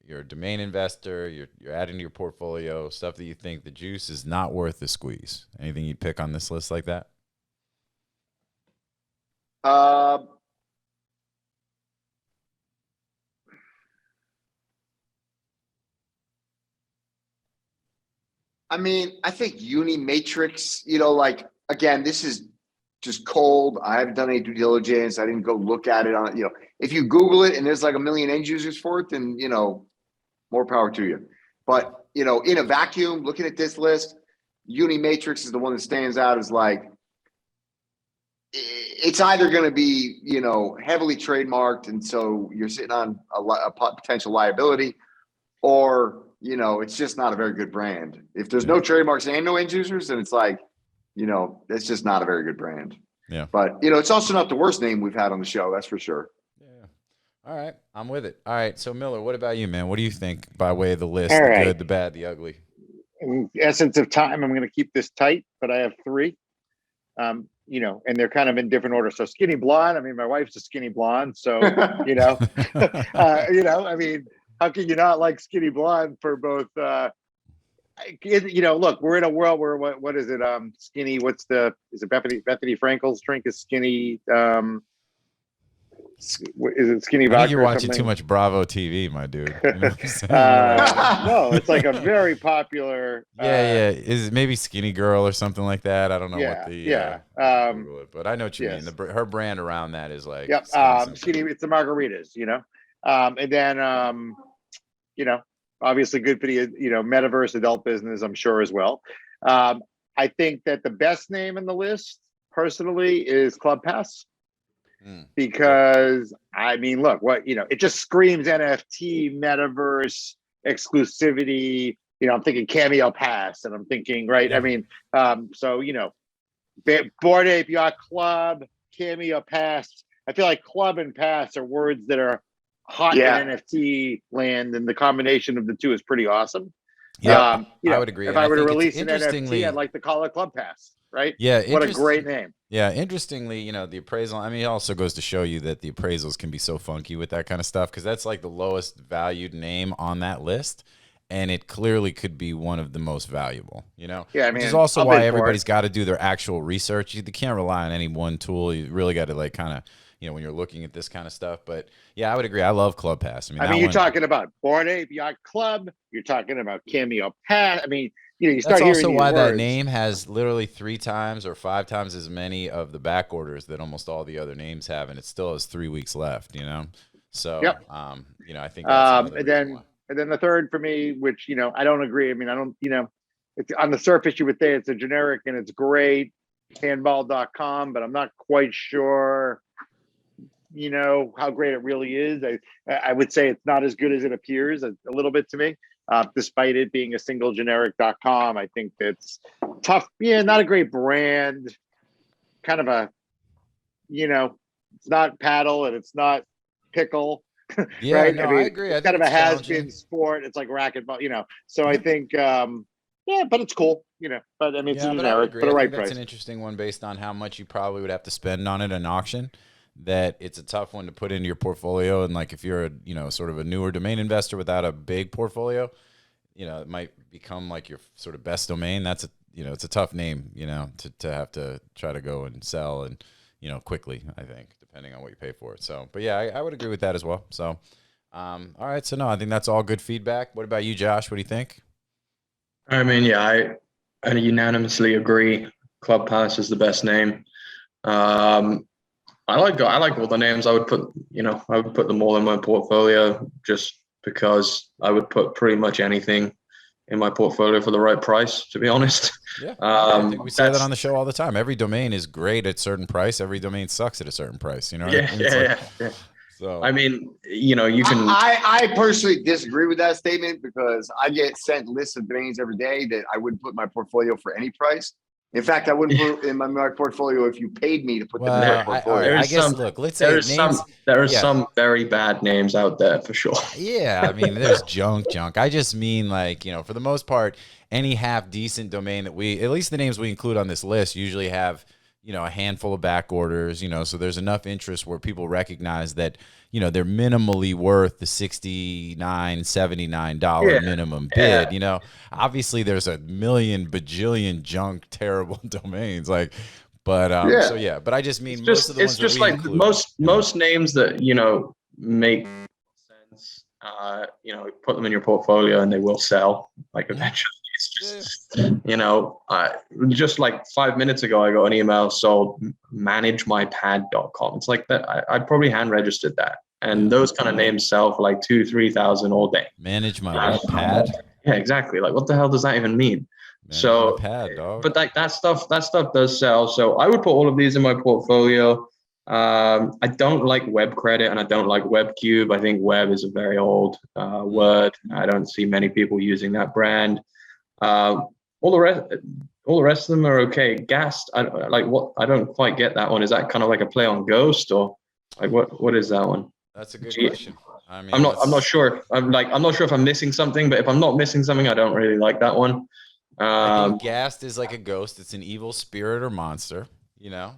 Speaker 1: you're a domain investor, you're adding to your portfolio, stuff that you think the juice is not worth the squeeze. Anything you'd pick on this list like that?
Speaker 4: I mean, I think Unimatrix, like, again, this is just cold. I haven't done any due diligence. I didn't go look at it on, if you Google it and there's like a million end users for it, then, more power to you. But, in a vacuum, looking at this list, Unimatrix is the one that stands out as like, it's either going to be, heavily trademarked. And so you're sitting on a potential liability, or, it's just not a very good brand. If there's no trademarks and no end users, then it's like, it's just not a very good brand.
Speaker 1: Yeah.
Speaker 4: But, it's also not the worst name we've had on the show. That's for sure.
Speaker 1: Yeah. All right. I'm with it. All right. So Miller, what about you, man? What do you think by way of the list?
Speaker 2: All
Speaker 1: The
Speaker 2: right.
Speaker 1: good, the bad, the ugly.
Speaker 2: In essence of time, I'm going to keep this tight, but I have three. And they're kind of in different order. So skinny blonde. I mean, my wife's a skinny blonde, so I mean, how can you not like skinny blonde for both? Look, we're in a world where what is it? Skinny. Is it Bethany Frankel's drink is skinny? Is it skinny vodka?
Speaker 1: I think you're
Speaker 2: or
Speaker 1: watching
Speaker 2: something?
Speaker 1: too much Bravo TV, my dude. You know what I'm saying?
Speaker 2: No, it's like a very popular.
Speaker 1: Yeah. Is it maybe Skinny Girl or something like that? I don't know what the Google it, but I know what you
Speaker 2: yes.
Speaker 1: mean. Her brand around that is like
Speaker 2: Yep.
Speaker 1: something.
Speaker 2: Skinny. It's the margaritas, and then obviously good for the metaverse adult business, I'm sure as well. I think that the best name in the list, personally, is Club Pass. Because I mean, look, it just screams NFT, metaverse, exclusivity. I'm thinking Cameo Pass, and I'm thinking, right?
Speaker 1: Yeah.
Speaker 2: I mean, Bored Ape Yacht Club, Cameo Pass. I feel like club and pass are words that are hot in NFT land, and the combination of the two is pretty awesome.
Speaker 1: Yeah, I would agree.
Speaker 2: If
Speaker 1: And
Speaker 2: I were to
Speaker 1: think
Speaker 2: release an
Speaker 1: interestingly,
Speaker 2: NFT, I'd like to call it Club Pass, right?
Speaker 1: Yeah,
Speaker 2: What a great name.
Speaker 1: Yeah, interestingly, the appraisal, I mean, it also goes to show you that the appraisals can be so funky with that kind of stuff, because that's like the lowest valued name on that list, and it clearly could be one of the most valuable,
Speaker 2: Yeah, I mean,
Speaker 1: which is also why everybody's got to do their actual research. You can't rely on any one tool. You really got to like kind of, when you're looking at this kind of stuff. But yeah, I would agree. I love Club Pass.
Speaker 2: I mean, you're talking about Bored Ape Yacht Club. You're talking about Cameo Pass. I mean, you start hearing
Speaker 1: That's also
Speaker 2: these
Speaker 1: why
Speaker 2: words.
Speaker 1: that name has literally 3 times or 5 times as many of the back orders that almost all the other names have, and it still has 3 weeks left. So
Speaker 2: Yep.
Speaker 1: I think that's another reason why.
Speaker 2: And then the third for me, which I don't agree. I mean, I don't. It's on the surface you would say it's a generic and it's great, handball.com, but I'm not quite sure. How great it really is. I would say it's not as good as it appears a little bit to me. Despite it being a single generic.com, I think that's tough. Yeah, not a great brand. Kind of a, it's not paddle and it's not pickle.
Speaker 1: Yeah,
Speaker 2: right?
Speaker 1: no,
Speaker 2: I mean,
Speaker 1: I agree.
Speaker 2: It's kind of a has-been sport. It's like racquetball, So I think, but it's cool. But I mean, it's a generic, but a right price.
Speaker 1: That's an interesting one based on how much you probably would have to spend on it in auction. That it's a tough one to put into your portfolio, and like if you're a sort of a newer domain investor without a big portfolio, it might become like your sort of best domain. That's it's a tough name, to have to try to go and sell and quickly, I think, depending on what you pay for it. So, but yeah, I would agree with that as well. So, all right, so no, I think that's all good feedback. What about you, Josh? What do you think?
Speaker 3: I mean, yeah, I unanimously agree. Club Pass is the best name. I like all the names. I would put them all in my portfolio just because I would put pretty much anything in my portfolio for the right price, to be honest.
Speaker 1: Yeah, I think we say that on the show all the time. Every domain is great at a certain price. Every domain sucks at a certain price.
Speaker 3: Yeah. So I mean, you can.
Speaker 4: I personally disagree with that statement because I get sent lists of domains every day that I wouldn't put in my portfolio for any price. In fact, I wouldn't put it in my portfolio if you paid me to put them in my
Speaker 1: Well,
Speaker 4: portfolio.
Speaker 1: I guess, look, let's say names.
Speaker 3: There are
Speaker 1: Yeah.
Speaker 3: some very bad names out there for sure.
Speaker 1: Yeah, I mean, there's junk. I just mean, like, for the most part, any half decent domain that at least the names we include on this list usually have, a handful of back orders, so there's enough interest where people recognize that, they're minimally worth the $69, $79 minimum bid. Obviously there's a million bajillion junk, terrible domains, like, but but I just mean most of the ones that we include,
Speaker 3: most names that make sense. Put them in your portfolio and they will sell. Like eventually, it's just just like 5 minutes ago, I got an email sold managemypad.com. It's like that. I probably hand registered that, and those kind of names sell for like 2,000-3,000 all day.
Speaker 1: Manage my pad.
Speaker 3: Yeah, exactly. Like, what the hell does that even mean?
Speaker 1: Manage my pad, dog.
Speaker 3: But that stuff does sell. So I would put all of these in my portfolio. I don't like web credit and I don't like WebCube. I think web is a very old word. I don't see many people using that brand. All the rest of them are okay. Gast, I don't quite get that one. Is that kind of like a play on Ghost, or like what is that one?
Speaker 1: That's a good question. I mean,
Speaker 3: I'm not sure. I'm not sure if I'm missing something, but if I'm not missing something, I don't really like that one.
Speaker 1: I think Gast is like a ghost. It's an evil spirit or monster, So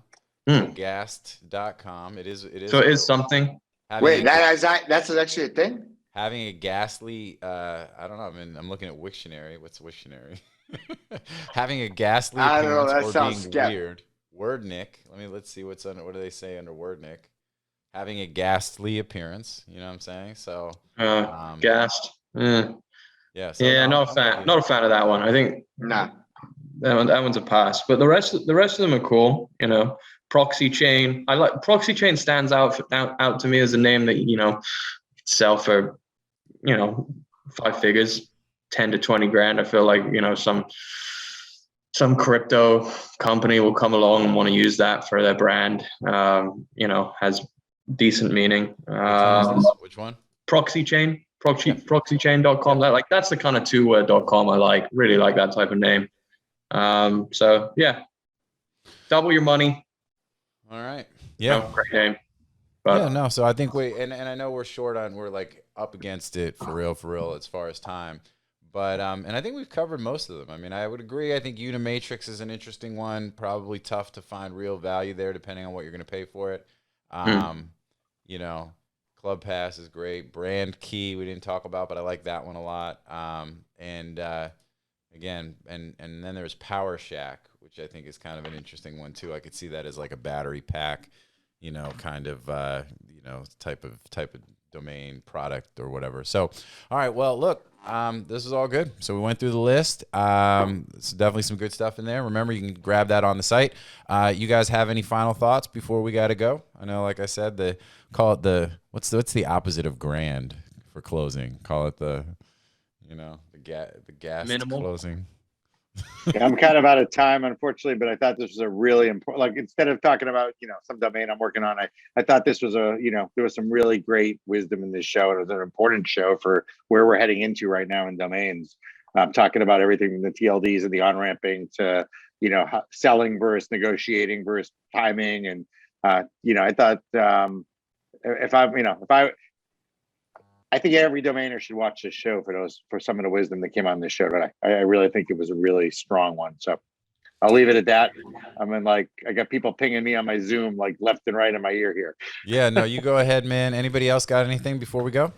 Speaker 1: Gast.com. It is.
Speaker 3: So it is something.
Speaker 4: Wait, that's actually a thing?
Speaker 1: Having a ghastly, I don't know. I mean, I'm looking at Wiktionary. What's Wiktionary? Having a ghastly appearance or being weird. Wordnik. Let's see what do they say under Wordnik? Having a ghastly appearance. You know what I'm saying? So
Speaker 3: Gast.
Speaker 1: Yeah.
Speaker 3: So not a fan of that one. I think
Speaker 4: that
Speaker 3: one's a pass. But the rest of them are cool. Proxy Chain. I like Proxy Chain. Stands out to me as a name that sell for 5 figures, 10 to 20 grand. I feel like some crypto company will come along and want to use that for their brand. Has decent meaning.
Speaker 1: Which one?
Speaker 3: Proxy Chain. Proxychain.com. That's the kind of 2-word.com I like. Really like that type of name. So yeah, double your money.
Speaker 1: All right. Yeah.
Speaker 3: Great name. But,
Speaker 1: So I think and I know we're like up against it for real as far as time. But and I think we've covered most of them. I mean, I would agree. I think Unimatrix is an interesting one. Probably tough to find real value there depending on what you're going to pay for it. Club Pass is great. Brand Key we didn't talk about, but I like that one a lot. Again, and then there's Power Shack, which I think is kind of an interesting one too. I could see that as like a battery pack, kind of type of domain product or whatever. So, all right, well, look, this is all good. So we went through the list. There's definitely some good stuff in there. Remember, you can grab that on the site. You guys have any final thoughts before we got to go? I know, like I said, what's the opposite of grand for closing? Call it the gas
Speaker 3: minimal
Speaker 1: closing.
Speaker 2: Yeah, I'm kind of out of time, unfortunately, but I thought this was a really important, like, instead of talking about, some domain I'm working on, I thought this was there was some really great wisdom in this show. And it was an important show for where we're heading into right now in domains. Talking about everything from the TLDs and the on-ramping to, selling versus negotiating versus timing. And, I thought, I think every domainer should watch this show for some of the wisdom that came on this show. But I really think it was a really strong one. So I'll leave it at that. I mean, I got people pinging me on my Zoom, like left and right in my ear here.
Speaker 1: Yeah, no, you go ahead, man. Anybody else got anything before we go?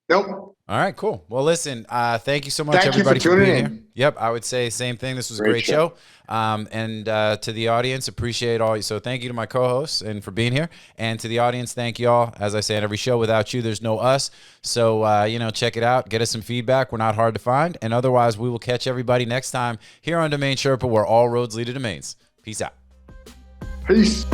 Speaker 4: Nope.
Speaker 1: All right, cool. Well, listen, thank you so much, everybody, for being here. Yep, I would say same thing. This was a great show. And to the audience, appreciate all you. So thank you to my co-hosts and for being here. And to the audience, thank you all. As I say in every show, without you, there's no us. So, check it out. Get us some feedback. We're not hard to find. And otherwise, we will catch everybody next time here on Domain Sherpa, where all roads lead to domains. Peace out.
Speaker 4: Peace.